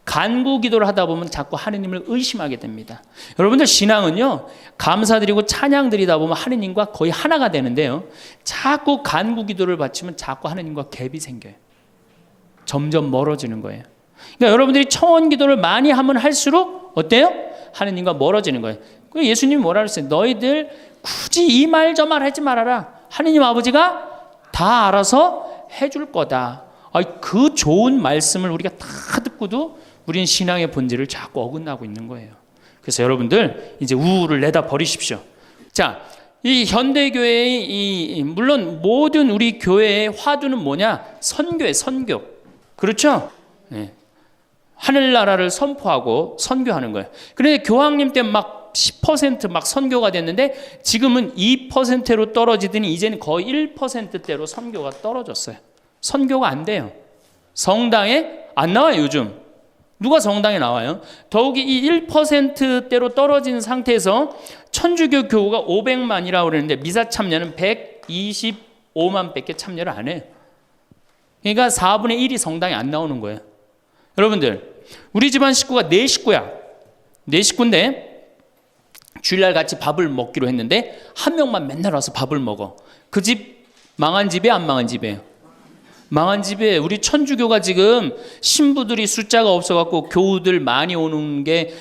간구기도를 하다 보면 자꾸 하느님을 의심하게 됩니다. 여러분들 신앙은요 감사드리고 찬양드리다 보면 하느님과 거의 하나가 되는데요, 자꾸 간구기도를 바치면 자꾸 하느님과 갭이 생겨요. 점점 멀어지는 거예요. 그러니까 여러분들이 청원기도를 많이 하면 할수록 어때요? 하느님과 멀어지는 거예요. 예수님이 뭐라 그랬어요? 너희들 굳이 이 말 저 말 하지 말아라. 하느님 아버지가 다 알아서 해줄 거다. 그 좋은 말씀을 우리가 다 듣고도 우리는 신앙의 본질을 자꾸 어긋나고 있는 거예요. 그래서 여러분들 이제 우울을 내다 버리십시오. 자, 이 현대교회의 물론 모든 우리 교회의 화두는 뭐냐? 선교예요. 선교. 그렇죠? 네. 하늘나라를 선포하고 선교하는 거예요. 그런데 교황님 때 막 10% 막 선교가 됐는데 지금은 2%로 떨어지더니 이제는 거의 1%대로 선교가 떨어졌어요. 선교가 안 돼요. 성당에 안 나와요 요즘. 누가 성당에 나와요? 더욱이 이 1%대로 떨어진 상태에서 천주교 교우가 500만이라고 그랬는데 미사 참여는 125만 밖에 참여를 안 해요. 그러니까 4분의 1이 성당에 안 나오는 거예요. 여러분들, 우리 집안 식구가 4식구야. 4식구인데 주일날 같이 밥을 먹기로 했는데 한 명만 맨날 와서 밥을 먹어. 그 집 망한 집이에요, 안 망한 집이에요? 망한 집에 우리 천주교가 지금 신부들이 숫자가 없어갖고 교우들 많이 오는 게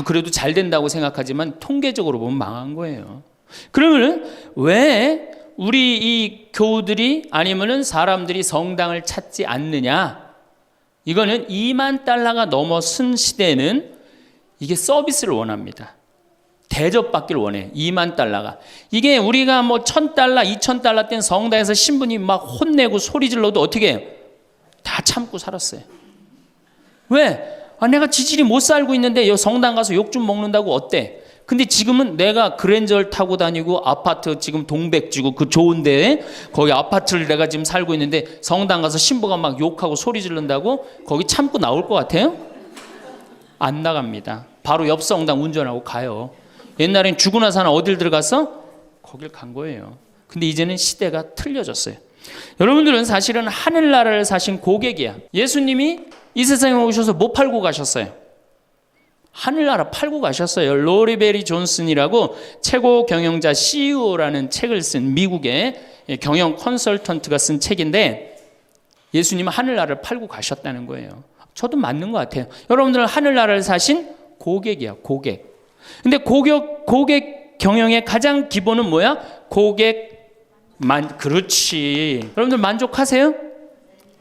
그래도 잘 된다고 생각하지만 통계적으로 보면 망한 거예요. 그러면 왜 우리 이 교우들이 아니면은 사람들이 성당을 찾지 않느냐? 이거는 2만 달러가 넘어선 시대에는 이게 서비스를 원합니다. 대접받기를 원해. 2만 달러가. 이게 우리가 뭐 1,000달러, 2,000달러 땐 성당에서 신부님 막 혼내고 소리 질러도 어떻게 해요? 다 참고 살았어요. 왜? 내가 지질이 못 살고 있는데 성당 가서 욕 좀 먹는다고 어때? 근데 지금은 내가 그랜저를 타고 다니고 아파트 지금 동백지구 그 좋은 데에 거기 아파트를 내가 지금 살고 있는데 성당 가서 신부가 막 욕하고 소리 지른다고 거기 참고 나올 것 같아요? 안 나갑니다. 바로 옆 성당 운전하고 가요. 옛날엔 죽고 나서 하나 어딜 들어갔어? 거길 간 거예요. 근데 이제는 시대가 틀려졌어요. 여러분들은 사실은 하늘나라를 사신 고객이야. 예수님이 이 세상에 오셔서 뭐 팔고 가셨어요? 하늘나라 팔고 가셨어요. 로리베리 존슨이라고 최고 경영자 CEO라는 책을 쓴 미국의 경영 컨설턴트가 쓴 책인데 예수님은 하늘나라를 팔고 가셨다는 거예요. 저도 맞는 것 같아요. 여러분들은 하늘나라를 사신 고객이야, 고객. 근데 고객 경영의 가장 기본은 뭐야? 그렇지. 여러분들 만족하세요?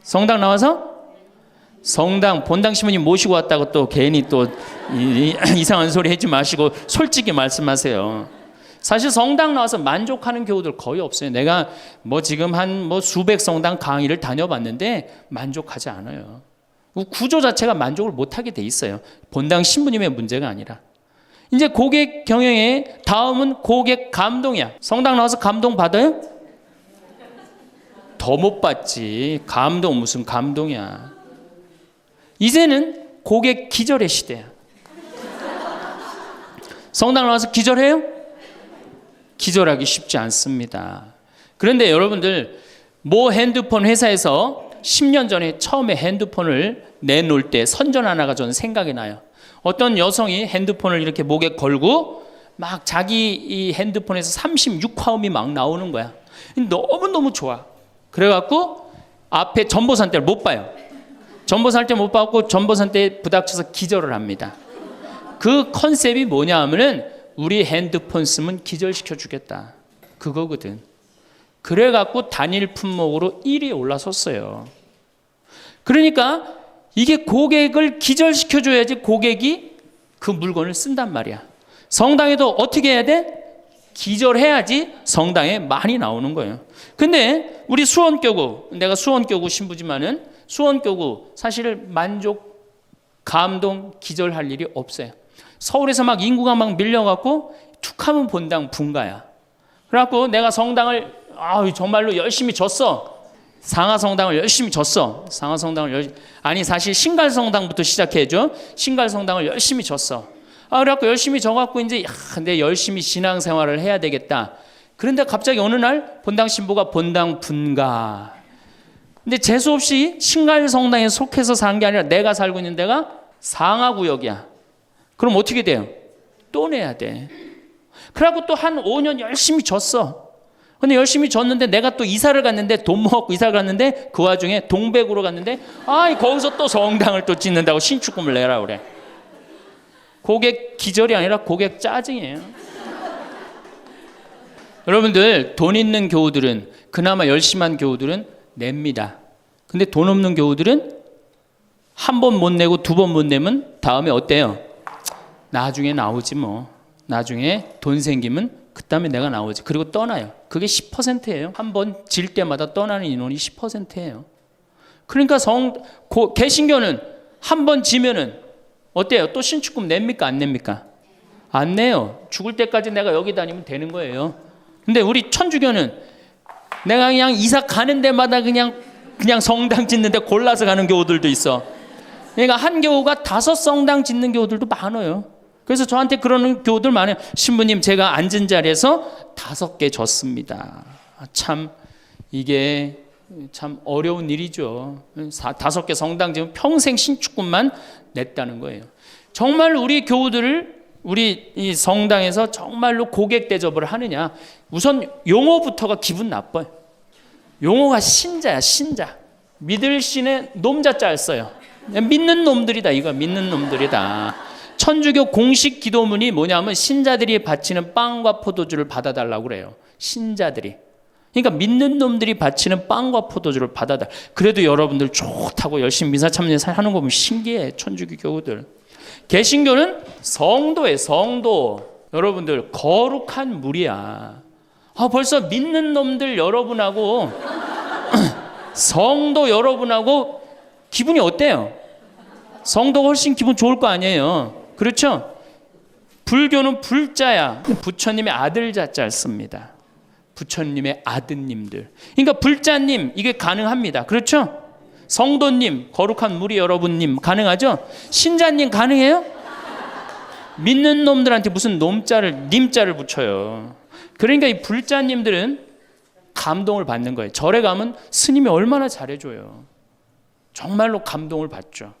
성당 나와서? 성당 본당 신부님 모시고 왔다고 또 괜히 또 이상한 소리 하지 마시고 솔직히 말씀하세요. 사실 성당 나와서 만족하는 교우들 거의 없어요. 내가 뭐 지금 한 수백 성당 강의를 다녀봤는데 만족하지 않아요. 구조 자체가 만족을 못하게 돼 있어요. 본당 신부님의 문제가 아니라. 이제 고객 경영의 다음은 고객 감동이야. 성당 나와서 감동 받아요? 더 못 받지. 감동 무슨 감동이야. 이제는 고객 기절의 시대야. 성당 나와서 기절해요? 기절하기 쉽지 않습니다. 그런데 여러분들 모 핸드폰 회사에서 10년 전에 처음에 핸드폰을 내놓을 때 선전 하나가 저는 생각이 나요. 어떤 여성이 핸드폰을 이렇게 목에 걸고 막 자기 이 핸드폰에서 36화음이 막 나오는 거야. 너무너무 좋아. 그래갖고 앞에 전보산대를 못 봐요. 전보산대 못 받고 전보산대에 부닥쳐서 기절을 합니다. 그 컨셉이 뭐냐 하면은 우리 핸드폰 쓰면 기절시켜 주겠다. 그거거든. 그래갖고 단일 품목으로 1위에 올라섰어요. 그러니까 이게 고객을 기절시켜줘야지 고객이 그 물건을 쓴단 말이야. 성당에도 어떻게 해야 돼? 기절해야지 성당에 많이 나오는 거예요. 근데 우리 수원교구, 내가 수원교구 신부지만은 수원교구 사실 만족, 감동, 기절할 일이 없어요. 서울에서 막 인구가 막 밀려갖고 툭하면 본당 분가야. 그래갖고 내가 성당을 정말로 열심히 줬어. 상하성당을 열심히 줬어. 아니 사실 신갈성당부터 시작해줘. 신갈성당을 열심히 줬어. 그래갖고 열심히 져갖고 이제 내 열심히 신앙생활을 해야 되겠다. 그런데 갑자기 어느 날 본당 신부가 본당 분가. 근데 재수없이 신갈성당에 속해서 사는 게 아니라 내가 살고 있는 데가 상하구역이야. 그럼 어떻게 돼요? 또 내야 돼. 그래갖고 또 한 5년 열심히 줬어. 근데 열심히 줬는데 내가 또 이사를 갔는데 돈 모았고 이사를 갔는데 그 와중에 동백으로 갔는데 거기서 또 성당을 또 짓는다고 신축금을 내라 그래. 고객 기절이 아니라 고객 짜증이에요. 여러분들 돈 있는 교우들은 그나마 열심한 교우들은 냅니다. 근데 돈 없는 교우들은 한 번 못 내고 두 번 못 내면 다음에 어때요? 나중에 나오지 뭐. 나중에 돈 생기면 그다음에 내가 나오지. 그리고 떠나요. 그게 10%예요. 한 번 질 때마다 떠나는 인원이 10%예요. 그러니까 개신교는 한 번 지면은 어때요? 또 신축금 냅니까? 안 냅니까? 안 내요. 죽을 때까지 내가 여기 다니면 되는 거예요. 근데 우리 천주교는 내가 그냥 이사 가는 데마다 그냥 성당 짓는데 골라서 가는 교우들도 있어. 그러니까 한 교우가 5성당 짓는 교우들도 많아요. 그래서 저한테 그러는 교우들 많아요. 신부님, 제가 앉은 자리에서 5개 졌습니다. 참 이게 참 어려운 일이죠. 5개 성당 지금 평생 신축금만 냈다는 거예요. 정말 우리 교우들을 우리 이 성당에서 정말로 고객 대접을 하느냐? 우선 용어부터가 기분 나빠요. 용어가 신자야, 신자. 믿을 신의 놈자자 써요. 믿는 놈들이다. 이거 믿는 놈들이다. 천주교 공식 기도문이 뭐냐면 신자들이 바치는 빵과 포도주를 받아달라고 그래요. 신자들이. 그러니까 믿는 놈들이 바치는 빵과 포도주를 받아달라. 그래도 여러분들 좋다고 열심히 미사 참여하는 거 보면 신기해. 천주교 교우들. 개신교는 성도예요. 성도. 여러분들 거룩한 물이야. 벌써 믿는 놈들 여러분하고 성도 여러분하고 기분이 어때요? 성도가 훨씬 기분 좋을 거 아니에요. 그렇죠? 불교는 불자야. 부처님의 아들 자자를 씁니다. 부처님의 아드님들. 그러니까 불자님 이게 가능합니다. 그렇죠? 성도님, 거룩한 무리 여러분님 가능하죠? 신자님 가능해요? 믿는 놈들한테 무슨 놈자를 님자를 붙여요. 그러니까 이 불자님들은 감동을 받는 거예요. 절에 가면 스님이 얼마나 잘해줘요. 정말로 감동을 받죠.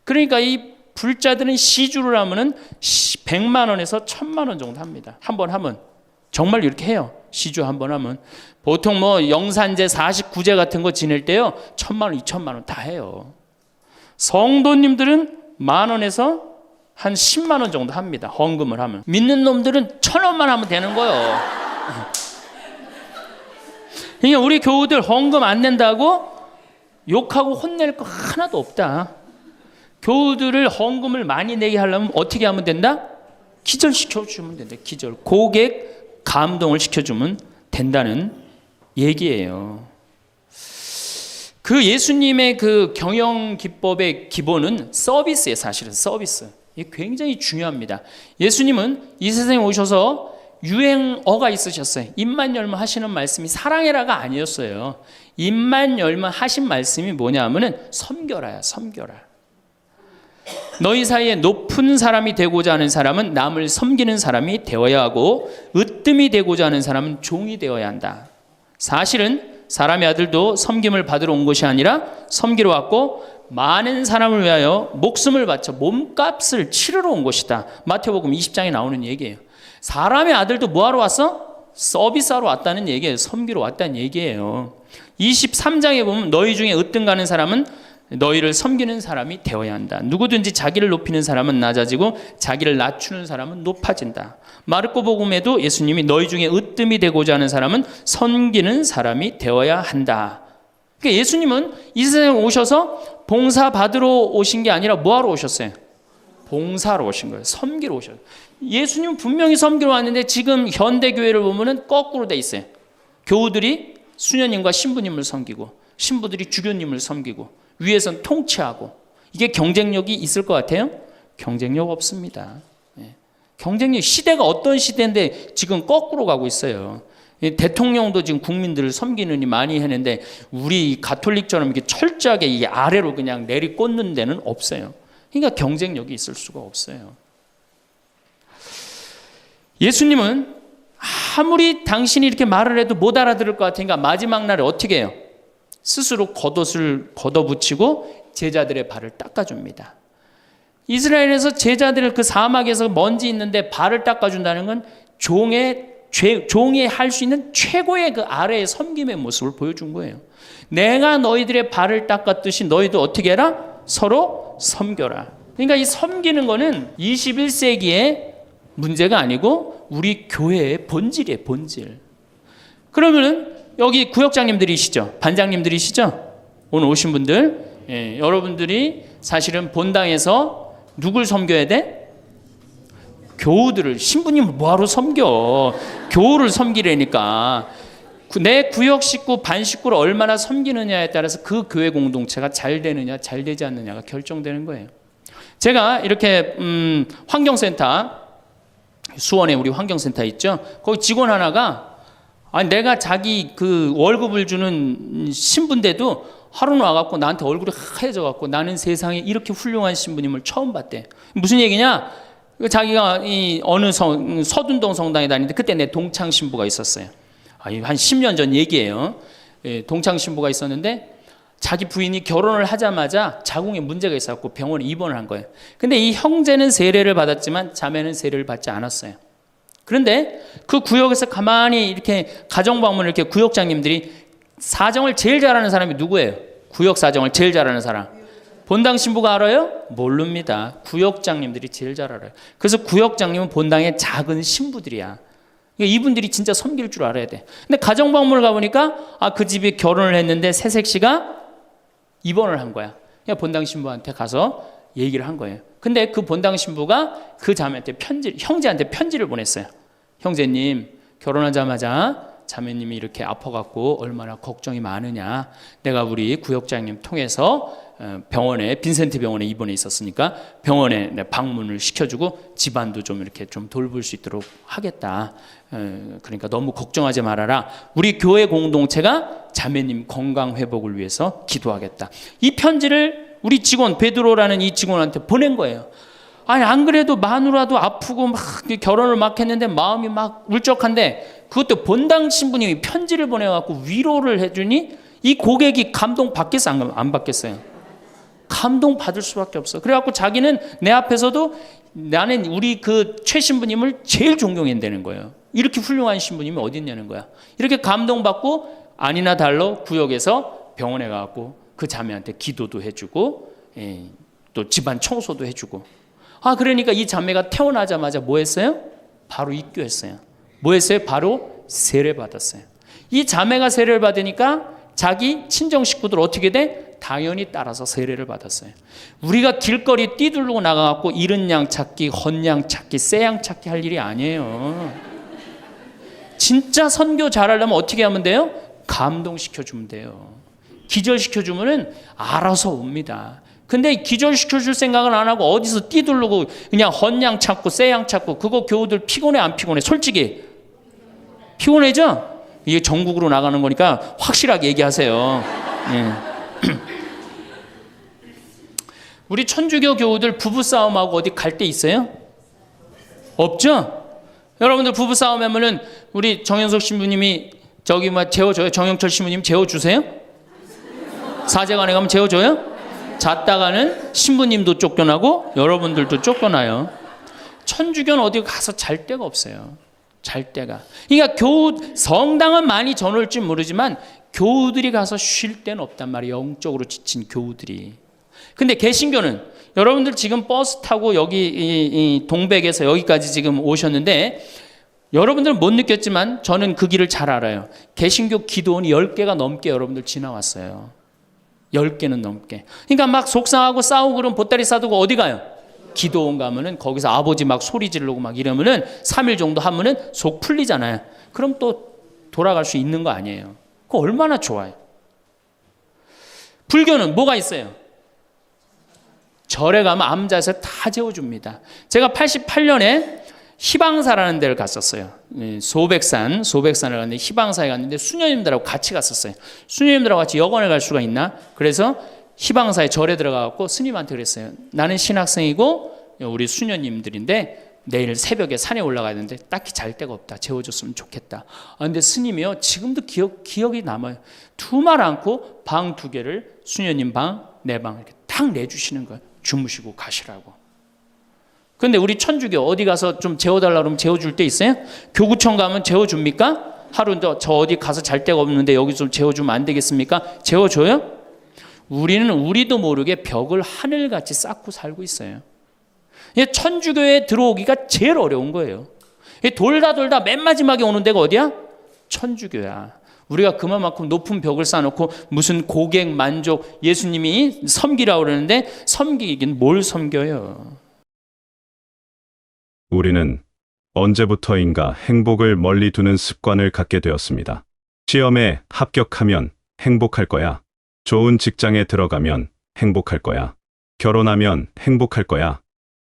그러니까 이 불자들은 시주를 하면은 100만 원에서 1000만 원 정도 합니다. 한 번 하면 정말 이렇게 해요. 시주 한 번 하면 보통 뭐 영산제 49제 같은 거 지낼 때요 1000만 원, 2000만 원 다 해요. 성도님들은 10,000원에서 한 10만 원 정도 합니다. 헌금을 하면. 믿는 놈들은 1,000원만 하면 되는 거예요. 그러니까 우리 교우들 헌금 안 낸다고 욕하고 혼낼 거 하나도 없다. 교우들을 헌금을 많이 내게 하려면 어떻게 하면 된다? 기절시켜주면 된다. 기절. 고객 감동을 시켜주면 된다는 얘기예요. 그 예수님의 그 경영 기법의 기본은 서비스예요. 사실은 서비스. 이게 굉장히 중요합니다. 예수님은 이 세상에 오셔서 유행어가 있으셨어요. 입만 열면 하시는 말씀이 사랑해라가 아니었어요. 입만 열면 하신 말씀이 뭐냐 하면은 섬겨라야, 섬겨라. 너희 사이에 높은 사람이 되고자 하는 사람은 남을 섬기는 사람이 되어야 하고 으뜸이 되고자 하는 사람은 종이 되어야 한다. 사실은 사람의 아들도 섬김을 받으러 온 것이 아니라 섬기러 왔고 많은 사람을 위하여 목숨을 바쳐 몸값을 치르러 온 것이다. 마태복음 20장에 나오는 얘기예요. 사람의 아들도 뭐하러 왔어? 서비스하러 왔다는 얘기예요. 섬기러 왔다는 얘기예요. 23장에 보면 너희 중에 으뜸 가는 사람은 너희를 섬기는 사람이 되어야 한다. 누구든지 자기를 높이는 사람은 낮아지고 자기를 낮추는 사람은 높아진다. 마르코 복음에도 예수님이 너희 중에 으뜸이 되고자 하는 사람은 섬기는 사람이 되어야 한다. 그러니까 예수님은 이 세상에 오셔서 봉사 받으러 오신 게 아니라 뭐하러 오셨어요? 봉사로 오신 거예요. 섬기러 오셨어요. 예수님은 분명히 섬기러 왔는데 지금 현대교회를 보면은 거꾸로 돼 있어요. 교우들이 수녀님과 신부님을 섬기고 신부들이 주교님을 섬기고 위에선 통치하고 이게 경쟁력이 있을 것 같아요? 경쟁력 없습니다. 경쟁력 시대가 어떤 시대인데 지금 거꾸로 가고 있어요. 대통령도 지금 국민들을 섬기느니 많이 했는데 우리 가톨릭처럼 이렇게 철저하게 이 아래로 그냥 내리꽂는 데는 없어요. 그러니까 경쟁력이 있을 수가 없어요. 예수님은 아무리 당신이 이렇게 말을 해도 못 알아들을 것 같으니까 마지막 날에 어떻게 해요? 스스로 겉옷을 걷어붙이고 제자들의 발을 닦아줍니다. 이스라엘에서 제자들을 그 사막에서 먼지 있는데 발을 닦아준다는 건 종이 할 수 있는 최고의 그 아래의 섬김의 모습을 보여준 거예요. 내가 너희들의 발을 닦았듯이 너희도 어떻게 해라? 서로 섬겨라. 그러니까 이 섬기는 거는 21세기의 문제가 아니고 우리 교회의 본질이에요. 본질. 그러면은 여기 구역장님들이시죠? 반장님들이시죠? 오늘 오신 분들, 여러분들이 사실은 본당에서 누굴 섬겨야 돼? 교우들을, 신부님을 뭐하러 섬겨? 교우를 섬기라니까. 내 구역 식구, 반 식구를 얼마나 섬기느냐에 따라서 그 교회 공동체가 잘 되느냐, 잘 되지 않느냐가 결정되는 거예요. 제가 이렇게 환경센터, 수원에 우리 환경센터 있죠? 거기 직원 하나가 아니 내가 자기 그 월급을 주는 신부인데도 하루는 와갖고 나한테 얼굴이 하얘져갖고 나는 세상에 이렇게 훌륭한 신부님을 처음 봤대. 무슨 얘기냐? 자기가 이 어느 서둔동 성당에 다니는데 그때 내 동창 신부가 있었어요. 한 10년 전 얘기예요. 동창 신부가 있었는데 자기 부인이 결혼을 하자마자 자궁에 문제가 있어갖고 병원에 입원을 한 거예요. 근데 이 형제는 세례를 받았지만 자매는 세례를 받지 않았어요. 그런데 그 구역에서 가만히 이렇게 가정방문을 이렇게 구역장님들이 사정을 제일 잘하는 사람이 누구예요? 구역 사정을 제일 잘하는 사람. 본당 신부가 알아요? 모릅니다. 구역장님들이 제일 잘 알아요. 그래서 구역장님은 본당의 작은 신부들이야. 그러니까 이분들이 진짜 섬길 줄 알아야 돼. 근데 가정방문을 가보니까 그 집이 결혼을 했는데 새색시가 입원을 한 거야. 그냥 본당 신부한테 가서 얘기를 한 거예요. 근데 그 본당 신부가 그 자매한테 형제한테 편지를 보냈어요. 형제님, 결혼하자마자 자매님이 이렇게 아파갖고 얼마나 걱정이 많으냐. 내가 우리 구역장님 통해서 병원에 빈센트 병원에 입원해 있었으니까 병원에 방문을 시켜주고 집안도 좀 이렇게 좀 돌볼 수 있도록 하겠다. 그러니까 너무 걱정하지 말아라. 우리 교회 공동체가 자매님 건강 회복을 위해서 기도하겠다. 이 편지를 우리 직원 베드로라는 이 직원한테 보낸 거예요. 아니 안 그래도 마누라도 아프고 막 결혼을 막 했는데 마음이 막 울적한데 그것도 본당 신부님이 편지를 보내갖고 위로를 해주니 이 고객이 감동 받겠어 안 받겠어요? 감동 받을 수밖에 없어. 그래갖고 자기는 내 앞에서도 나는 우리 그 최 신부님을 제일 존경한다는 거예요. 이렇게 훌륭한 신부님이 어디 있냐는 거야. 이렇게 감동받고 아니나 달러 구역에서 병원에 가갖고 그 자매한테 기도도 해주고 또 집안 청소도 해주고. 그러니까 이 자매가 태어나자마자 뭐 했어요? 바로 입교했어요. 뭐 했어요? 바로 세례 받았어요. 이 자매가 세례를 받으니까 자기 친정 식구들 어떻게 돼? 당연히 따라서 세례를 받았어요. 우리가 길거리 뛰들고 나가갖고 잃은 양 찾기, 헌 양 찾기, 새 양 찾기 할 일이 아니에요. 진짜 선교 잘하려면 어떻게 하면 돼요? 감동시켜주면 돼요. 기절시켜주면은 알아서 옵니다. 근데 기절시켜줄 생각은 안 하고 어디서 뛰들르고 그냥 헌양 찾고 새 양 찾고 그거 교우들 피곤해 안 피곤해? 솔직히 피곤해죠? 이게 전국으로 나가는 거니까 확실하게 얘기하세요. 우리 천주교 교우들 부부싸움하고 어디 갈 데 있어요? 없죠? 여러분들 부부싸움 하면은 우리 정현석 신부님이 저기 재워줘요? 정영철 신부님 재워주세요? 사제관에 가면 재워줘요? 잤다가는 신부님도 쫓겨나고 여러분들도 쫓겨나요. 천주교는 어디 가서 잘 데가 없어요. 잘 데가. 그러니까 성당은 많이 저놀지 모르지만 교우들이 가서 쉴 데는 없단 말이에요. 영적으로 지친 교우들이. 근데 개신교는 여러분들 지금 버스 타고 여기 이 동백에서 여기까지 지금 오셨는데 여러분들은 못 느꼈지만 저는 그 길을 잘 알아요. 개신교 기도원이 10개가 넘게 여러분들 지나왔어요. 10개는 넘게. 그러니까 막 속상하고 싸우고 그러면 보따리 싸두고 어디 가요? 기도원 가면은 거기서 아버지 막 소리 지르고 막 이러면은 3일 정도 하면은 속 풀리잖아요. 그럼 또 돌아갈 수 있는 거 아니에요. 그거 얼마나 좋아요. 불교는 뭐가 있어요? 절에 가면 암자에서 다 재워줍니다. 제가 88년에 희방사라는 데를 갔었어요. 소백산을 갔는데 희방사에 갔는데 수녀님들하고 같이 갔었어요. 수녀님들하고 같이 여관을 갈 수가 있나? 그래서 희방사에 절에 들어가갖고 스님한테 그랬어요. 나는 신학생이고 우리 수녀님들인데 내일 새벽에 산에 올라가야 되는데 딱히 잘 데가 없다. 재워줬으면 좋겠다. 근데 스님이요 지금도 기억이 남아요. 두말 않고 방 2개를 수녀님 방, 내 방 이렇게 딱 내주시는 거예요. 주무시고 가시라고. 근데 우리 천주교 어디 가서 좀 재워달라 그러면 재워줄 데 있어요? 교구청 가면 재워줍니까? 하루 저 어디 가서 잘 데가 없는데 여기 좀 재워주면 안 되겠습니까? 재워줘요? 우리는 우리도 모르게 벽을 하늘같이 쌓고 살고 있어요. 천주교에 들어오기가 제일 어려운 거예요. 돌다 맨 마지막에 오는 데가 어디야? 천주교야. 우리가 그만큼 높은 벽을 쌓아놓고 무슨 고객 만족 예수님이 섬기라고 그러는데 섬기긴 뭘 섬겨요? 우리는 언제부터인가 행복을 멀리 두는 습관을 갖게 되었습니다. 시험에 합격하면 행복할 거야. 좋은 직장에 들어가면 행복할 거야. 결혼하면 행복할 거야.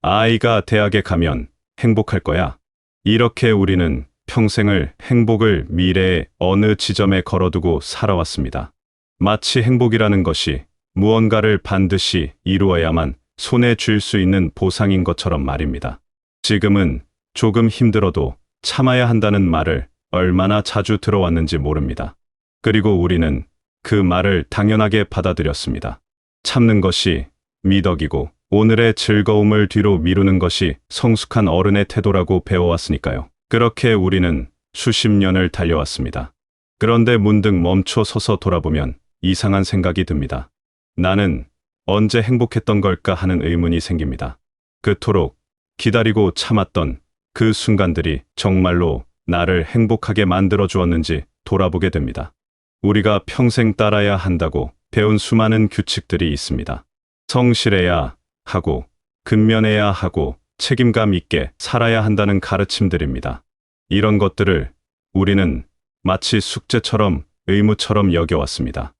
아이가 대학에 가면 행복할 거야. 이렇게 우리는 평생을 행복을 미래의 어느 지점에 걸어두고 살아왔습니다. 마치 행복이라는 것이 무언가를 반드시 이루어야만 손에 쥘 수 있는 보상인 것처럼 말입니다. 지금은 조금 힘들어도 참아야 한다는 말을 얼마나 자주 들어왔는지 모릅니다. 그리고 우리는 그 말을 당연하게 받아들였습니다. 참는 것이 미덕이고 오늘의 즐거움을 뒤로 미루는 것이 성숙한 어른의 태도라고 배워왔으니까요. 그렇게 우리는 수십 년을 달려왔습니다. 그런데 문득 멈춰 서서 돌아보면 이상한 생각이 듭니다. 나는 언제 행복했던 걸까 하는 의문이 생깁니다. 그토록 기다리고 참았던 그 순간들이 정말로 나를 행복하게 만들어 주었는지 돌아보게 됩니다. 우리가 평생 따라야 한다고 배운 수많은 규칙들이 있습니다. 성실해야 하고, 근면해야 하고, 책임감 있게 살아야 한다는 가르침들입니다. 이런 것들을 우리는 마치 숙제처럼 의무처럼 여겨왔습니다.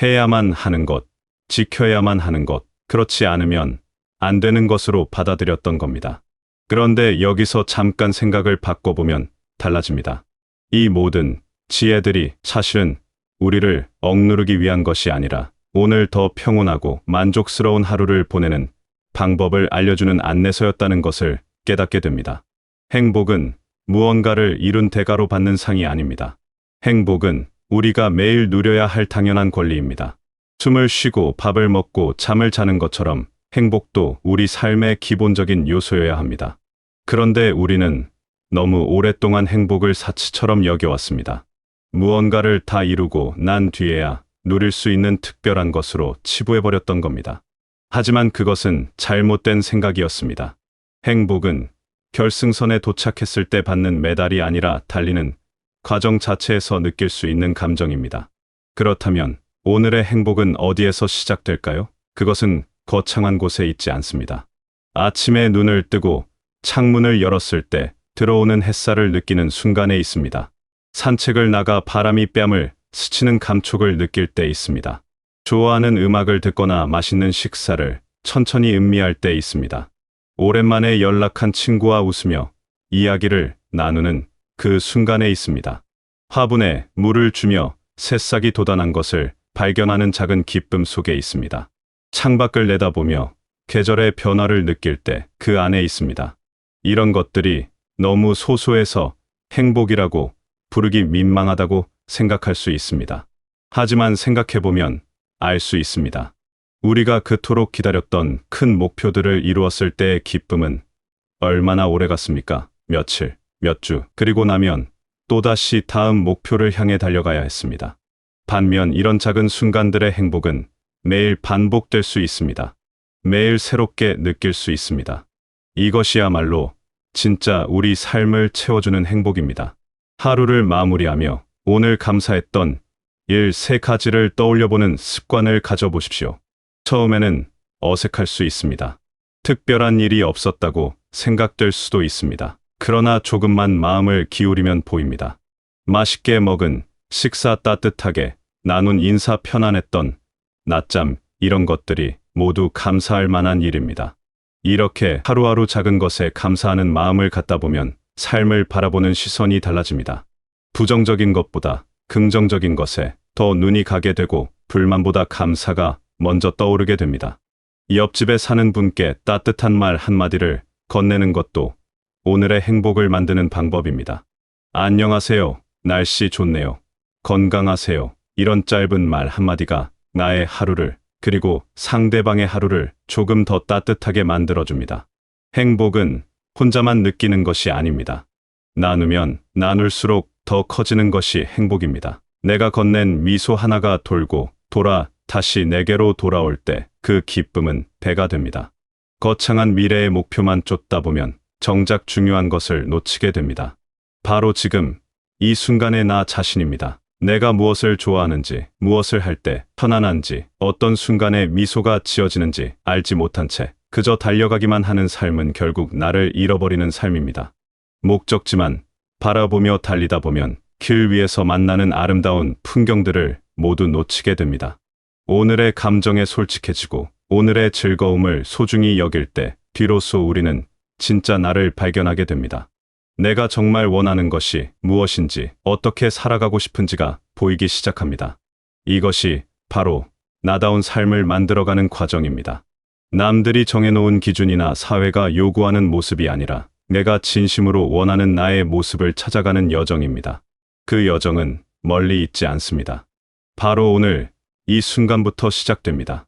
해야만 하는 것, 지켜야만 하는 것, 그렇지 않으면 안 되는 것으로 받아들였던 겁니다. 그런데 여기서 잠깐 생각을 바꿔보면 달라집니다. 이 모든 지혜들이 사실은 우리를 억누르기 위한 것이 아니라 오늘 더 평온하고 만족스러운 하루를 보내는 방법을 알려주는 안내서였다는 것을 깨닫게 됩니다. 행복은 무언가를 이룬 대가로 받는 상이 아닙니다. 행복은 우리가 매일 누려야 할 당연한 권리입니다. 숨을 쉬고 밥을 먹고 잠을 자는 것처럼 행복도 우리 삶의 기본적인 요소여야 합니다. 그런데 우리는 너무 오랫동안 행복을 사치처럼 여겨왔습니다. 무언가를 다 이루고 난 뒤에야 누릴 수 있는 특별한 것으로 치부해버렸던 겁니다. 하지만 그것은 잘못된 생각이었습니다. 행복은 결승선에 도착했을 때 받는 메달이 아니라 달리는 과정 자체에서 느낄 수 있는 감정입니다. 그렇다면 오늘의 행복은 어디에서 시작될까요? 그것은 거창한 곳에 있지 않습니다. 아침에 눈을 뜨고 창문을 열었을 때 들어오는 햇살을 느끼는 순간에 있습니다. 산책을 나가 바람이 뺨을 스치는 감촉을 느낄 때 있습니다. 좋아하는 음악을 듣거나 맛있는 식사를 천천히 음미할 때 있습니다. 오랜만에 연락한 친구와 웃으며 이야기를 나누는 그 순간에 있습니다. 화분에 물을 주며 새싹이 돋아난 것을 발견하는 작은 기쁨 속에 있습니다. 창밖을 내다보며 계절의 변화를 느낄 때 그 안에 있습니다. 이런 것들이 너무 소소해서 행복이라고 부르기 민망하다고 생각할 수 있습니다. 하지만 생각해보면 알 수 있습니다. 우리가 그토록 기다렸던 큰 목표들을 이루었을 때의 기쁨은 얼마나 오래 갔습니까? 며칠, 몇 주, 그리고 나면 또다시 다음 목표를 향해 달려가야 했습니다. 반면 이런 작은 순간들의 행복은 매일 반복될 수 있습니다. 매일 새롭게 느낄 수 있습니다. 이것이야말로 진짜 우리 삶을 채워주는 행복입니다. 하루를 마무리하며 오늘 감사했던 일 3가지를 떠올려보는 습관을 가져보십시오. 처음에는 어색할 수 있습니다. 특별한 일이 없었다고 생각될 수도 있습니다. 그러나 조금만 마음을 기울이면 보입니다. 맛있게 먹은 식사, 따뜻하게 나눈 인사, 편안했던 낮잠, 이런 것들이 모두 감사할 만한 일입니다. 이렇게 하루하루 작은 것에 감사하는 마음을 갖다 보면 삶을 바라보는 시선이 달라집니다. 부정적인 것보다 긍정적인 것에 더 눈이 가게 되고 불만보다 감사가 먼저 떠오르게 됩니다. 옆집에 사는 분께 따뜻한 말 한마디를 건네는 것도 오늘의 행복을 만드는 방법입니다. 안녕하세요. 날씨 좋네요. 건강하세요. 이런 짧은 말 한마디가 나의 하루를, 그리고 상대방의 하루를 조금 더 따뜻하게 만들어줍니다. 행복은 혼자만 느끼는 것이 아닙니다. 나누면 나눌수록 더 커지는 것이 행복입니다. 내가 건넨 미소 하나가 돌고 돌아 다시 내게로 돌아올 때 그 기쁨은 배가 됩니다. 거창한 미래의 목표만 쫓다 보면 정작 중요한 것을 놓치게 됩니다. 바로 지금 이 순간의 나 자신입니다. 내가 무엇을 좋아하는지, 무엇을 할 때 편안한지, 어떤 순간에 미소가 지어지는지 알지 못한 채 그저 달려가기만 하는 삶은 결국 나를 잃어버리는 삶입니다. 목적지만 바라보며 달리다 보면 길 위에서 만나는 아름다운 풍경들을 모두 놓치게 됩니다. 오늘의 감정에 솔직해지고 오늘의 즐거움을 소중히 여길 때 비로소 우리는 진짜 나를 발견하게 됩니다. 내가 정말 원하는 것이 무엇인지, 어떻게 살아가고 싶은지가 보이기 시작합니다. 이것이 바로 나다운 삶을 만들어가는 과정입니다. 남들이 정해놓은 기준이나 사회가 요구하는 모습이 아니라 내가 진심으로 원하는 나의 모습을 찾아가는 여정입니다. 그 여정은 멀리 있지 않습니다. 바로 오늘 이 순간부터 시작됩니다.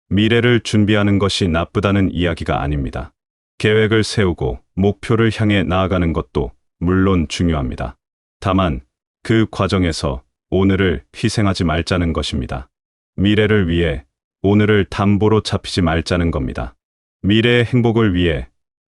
미래를 준비하는 것이 나쁘다는 이야기가 아닙니다. 계획을 세우고 목표를 향해 나아가는 것도 물론 중요합니다. 다만 그 과정에서 오늘을 희생하지 말자는 것입니다. 미래를 위해 오늘을 담보로 잡히지 말자는 겁니다. 미래의 행복을 위해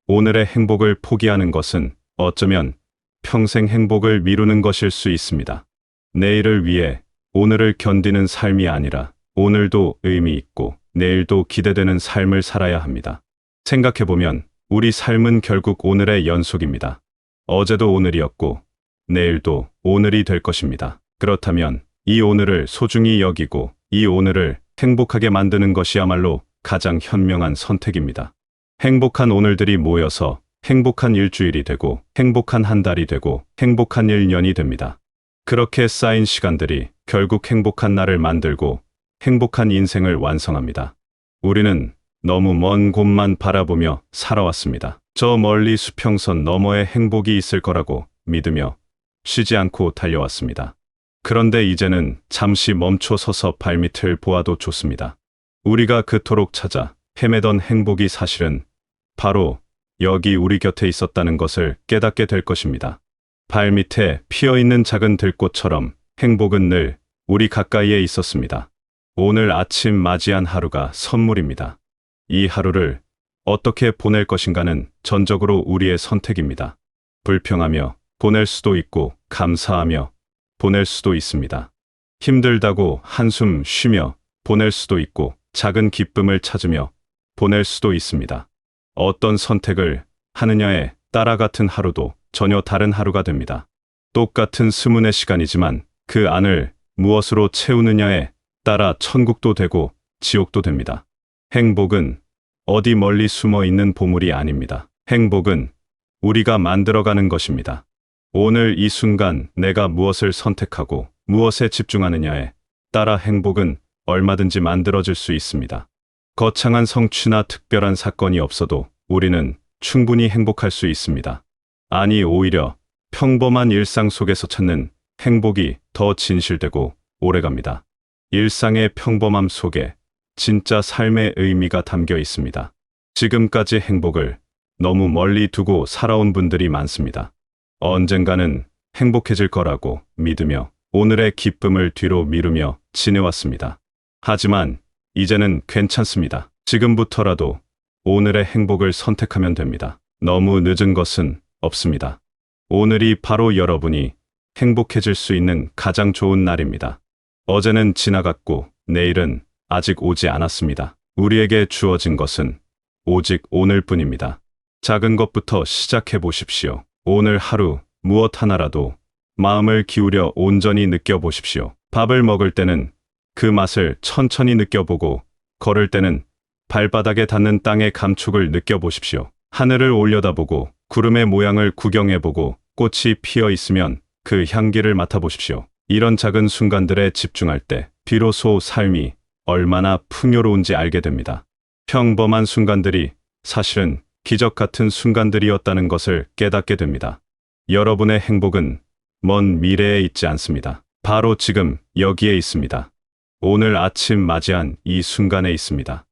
오늘의 행복을 포기하는 것은 어쩌면 평생 행복을 미루는 것일 수 있습니다. 내일을 위해 오늘을 견디는 삶이 아니라 오늘도 의미 있고 내일도 기대되는 삶을 살아야 합니다. 생각해보면 우리 삶은 결국 오늘의 연속입니다. 어제도 오늘이었고 내일도 오늘이 될 것입니다. 그렇다면 이 오늘을 소중히 여기고 이 오늘을 행복하게 만드는 것이야말로 가장 현명한 선택입니다. 행복한 오늘들이 모여서 행복한 일주일이 되고 행복한 한 달이 되고 행복한 1년이 됩니다. 그렇게 쌓인 시간들이 결국 행복한 날을 만들고 행복한 인생을 완성합니다. 우리는 너무 먼 곳만 바라보며 살아왔습니다. 저 멀리 수평선 너머에 행복이 있을 거라고 믿으며 쉬지 않고 달려왔습니다. 그런데 이제는 잠시 멈춰 서서 발밑을 보아도 좋습니다. 우리가 그토록 찾아 헤매던 행복이 사실은 바로 여기 우리 곁에 있었다는 것을 깨닫게 될 것입니다. 발밑에 피어있는 작은 들꽃처럼 행복은 늘 우리 가까이에 있었습니다. 오늘 아침 맞이한 하루가 선물입니다. 이 하루를 어떻게 보낼 것인가는 전적으로 우리의 선택입니다. 불평하며 보낼 수도 있고 감사하며 보낼 수도 있습니다. 힘들다고 한숨 쉬며 보낼 수도 있고 작은 기쁨을 찾으며 보낼 수도 있습니다. 어떤 선택을 하느냐에 따라 같은 하루도 전혀 다른 하루가 됩니다. 똑같은 스문의 시간이지만 그 안을 무엇으로 채우느냐에 따라 천국도 되고 지옥도 됩니다. 행복은 어디 멀리 숨어 있는 보물이 아닙니다. 행복은 우리가 만들어가는 것입니다. 오늘 이 순간 내가 무엇을 선택하고 무엇에 집중하느냐에 따라 행복은 얼마든지 만들어질 수 있습니다. 거창한 성취나 특별한 사건이 없어도 우리는 충분히 행복할 수 있습니다. 아니, 오히려 평범한 일상 속에서 찾는 행복이 더 진실되고 오래갑니다. 일상의 평범함 속에 진짜 삶의 의미가 담겨 있습니다. 지금까지 행복을 너무 멀리 두고 살아온 분들이 많습니다. 언젠가는 행복해질 거라고 믿으며 오늘의 기쁨을 뒤로 미루며 지내왔습니다. 하지만 이제는 괜찮습니다. 지금부터라도 오늘의 행복을 선택하면 됩니다. 너무 늦은 것은 없습니다. 오늘이 바로 여러분이 행복해질 수 있는 가장 좋은 날입니다. 어제는 지나갔고 내일은 아직 오지 않았습니다. 우리에게 주어진 것은 오직 오늘뿐입니다. 작은 것부터 시작해 보십시오. 오늘 하루 무엇 하나라도 마음을 기울여 온전히 느껴보십시오. 밥을 먹을 때는 그 맛을 천천히 느껴보고 걸을 때는 발바닥에 닿는 땅의 감촉을 느껴보십시오. 하늘을 올려다보고 구름의 모양을 구경해보고 꽃이 피어 있으면 그 향기를 맡아보십시오. 이런 작은 순간들에 집중할 때 비로소 삶이 얼마나 풍요로운지 알게 됩니다. 평범한 순간들이 사실은 기적 같은 순간들이었다는 것을 깨닫게 됩니다. 여러분의 행복은 먼 미래에 있지 않습니다. 바로 지금 여기에 있습니다. 오늘 아침 맞이한 이 순간에 있습니다.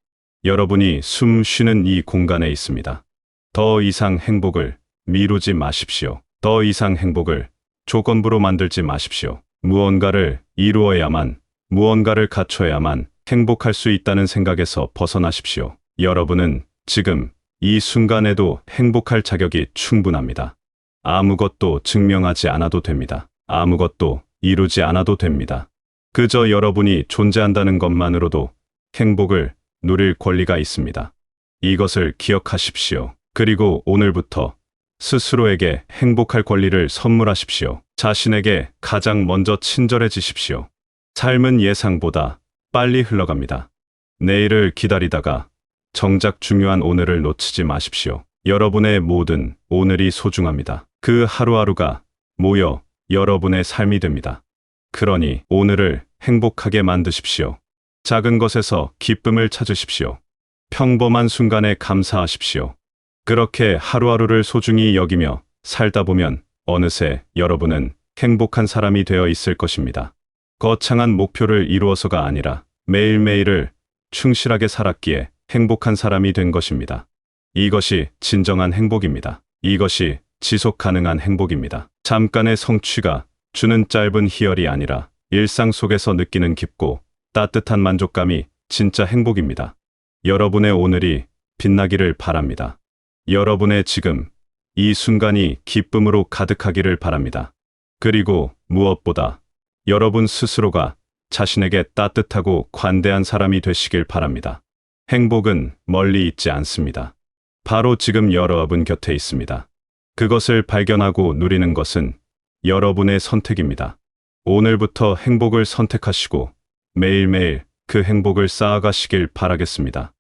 여러분이 숨 쉬는 이 공간에 있습니다. 더 이상 행복을 미루지 마십시오. 더 이상 행복을 조건부로 만들지 마십시오. 무언가를 이루어야만, 무언가를 갖춰야만 행복할 수 있다는 생각에서 벗어나십시오. 여러분은 지금 이 순간에도 행복할 자격이 충분합니다. 아무것도 증명하지 않아도 됩니다. 아무것도 이루지 않아도 됩니다. 그저 여러분이 존재한다는 것만으로도 행복을 누릴 권리가 있습니다. 이것을 기억하십시오. 그리고 오늘부터 스스로에게 행복할 권리를 선물하십시오. 자신에게 가장 먼저 친절해지십시오. 삶은 예상보다 빨리 흘러갑니다. 내일을 기다리다가 정작 중요한 오늘을 놓치지 마십시오. 여러분의 모든 오늘이 소중합니다. 그 하루하루가 모여 여러분의 삶이 됩니다. 그러니 오늘을 행복하게 만드십시오. 작은 것에서 기쁨을 찾으십시오. 평범한 순간에 감사하십시오. 그렇게 하루하루를 소중히 여기며 살다 보면 어느새 여러분은 행복한 사람이 되어 있을 것입니다. 거창한 목표를 이루어서가 아니라 매일매일을 충실하게 살았기에 행복한 사람이 된 것입니다. 이것이 진정한 행복입니다. 이것이 지속 가능한 행복입니다. 잠깐의 성취가 주는 짧은 희열이 아니라 일상 속에서 느끼는 깊고 따뜻한 만족감이 진짜 행복입니다. 여러분의 오늘이 빛나기를 바랍니다. 여러분의 지금, 이 순간이 기쁨으로 가득하기를 바랍니다. 그리고 무엇보다 여러분 스스로가 자신에게 따뜻하고 관대한 사람이 되시길 바랍니다. 행복은 멀리 있지 않습니다. 바로 지금 여러분 곁에 있습니다. 그것을 발견하고 누리는 것은 여러분의 선택입니다. 오늘부터 행복을 선택하시고 매일매일 그 행복을 쌓아가시길 바라겠습니다.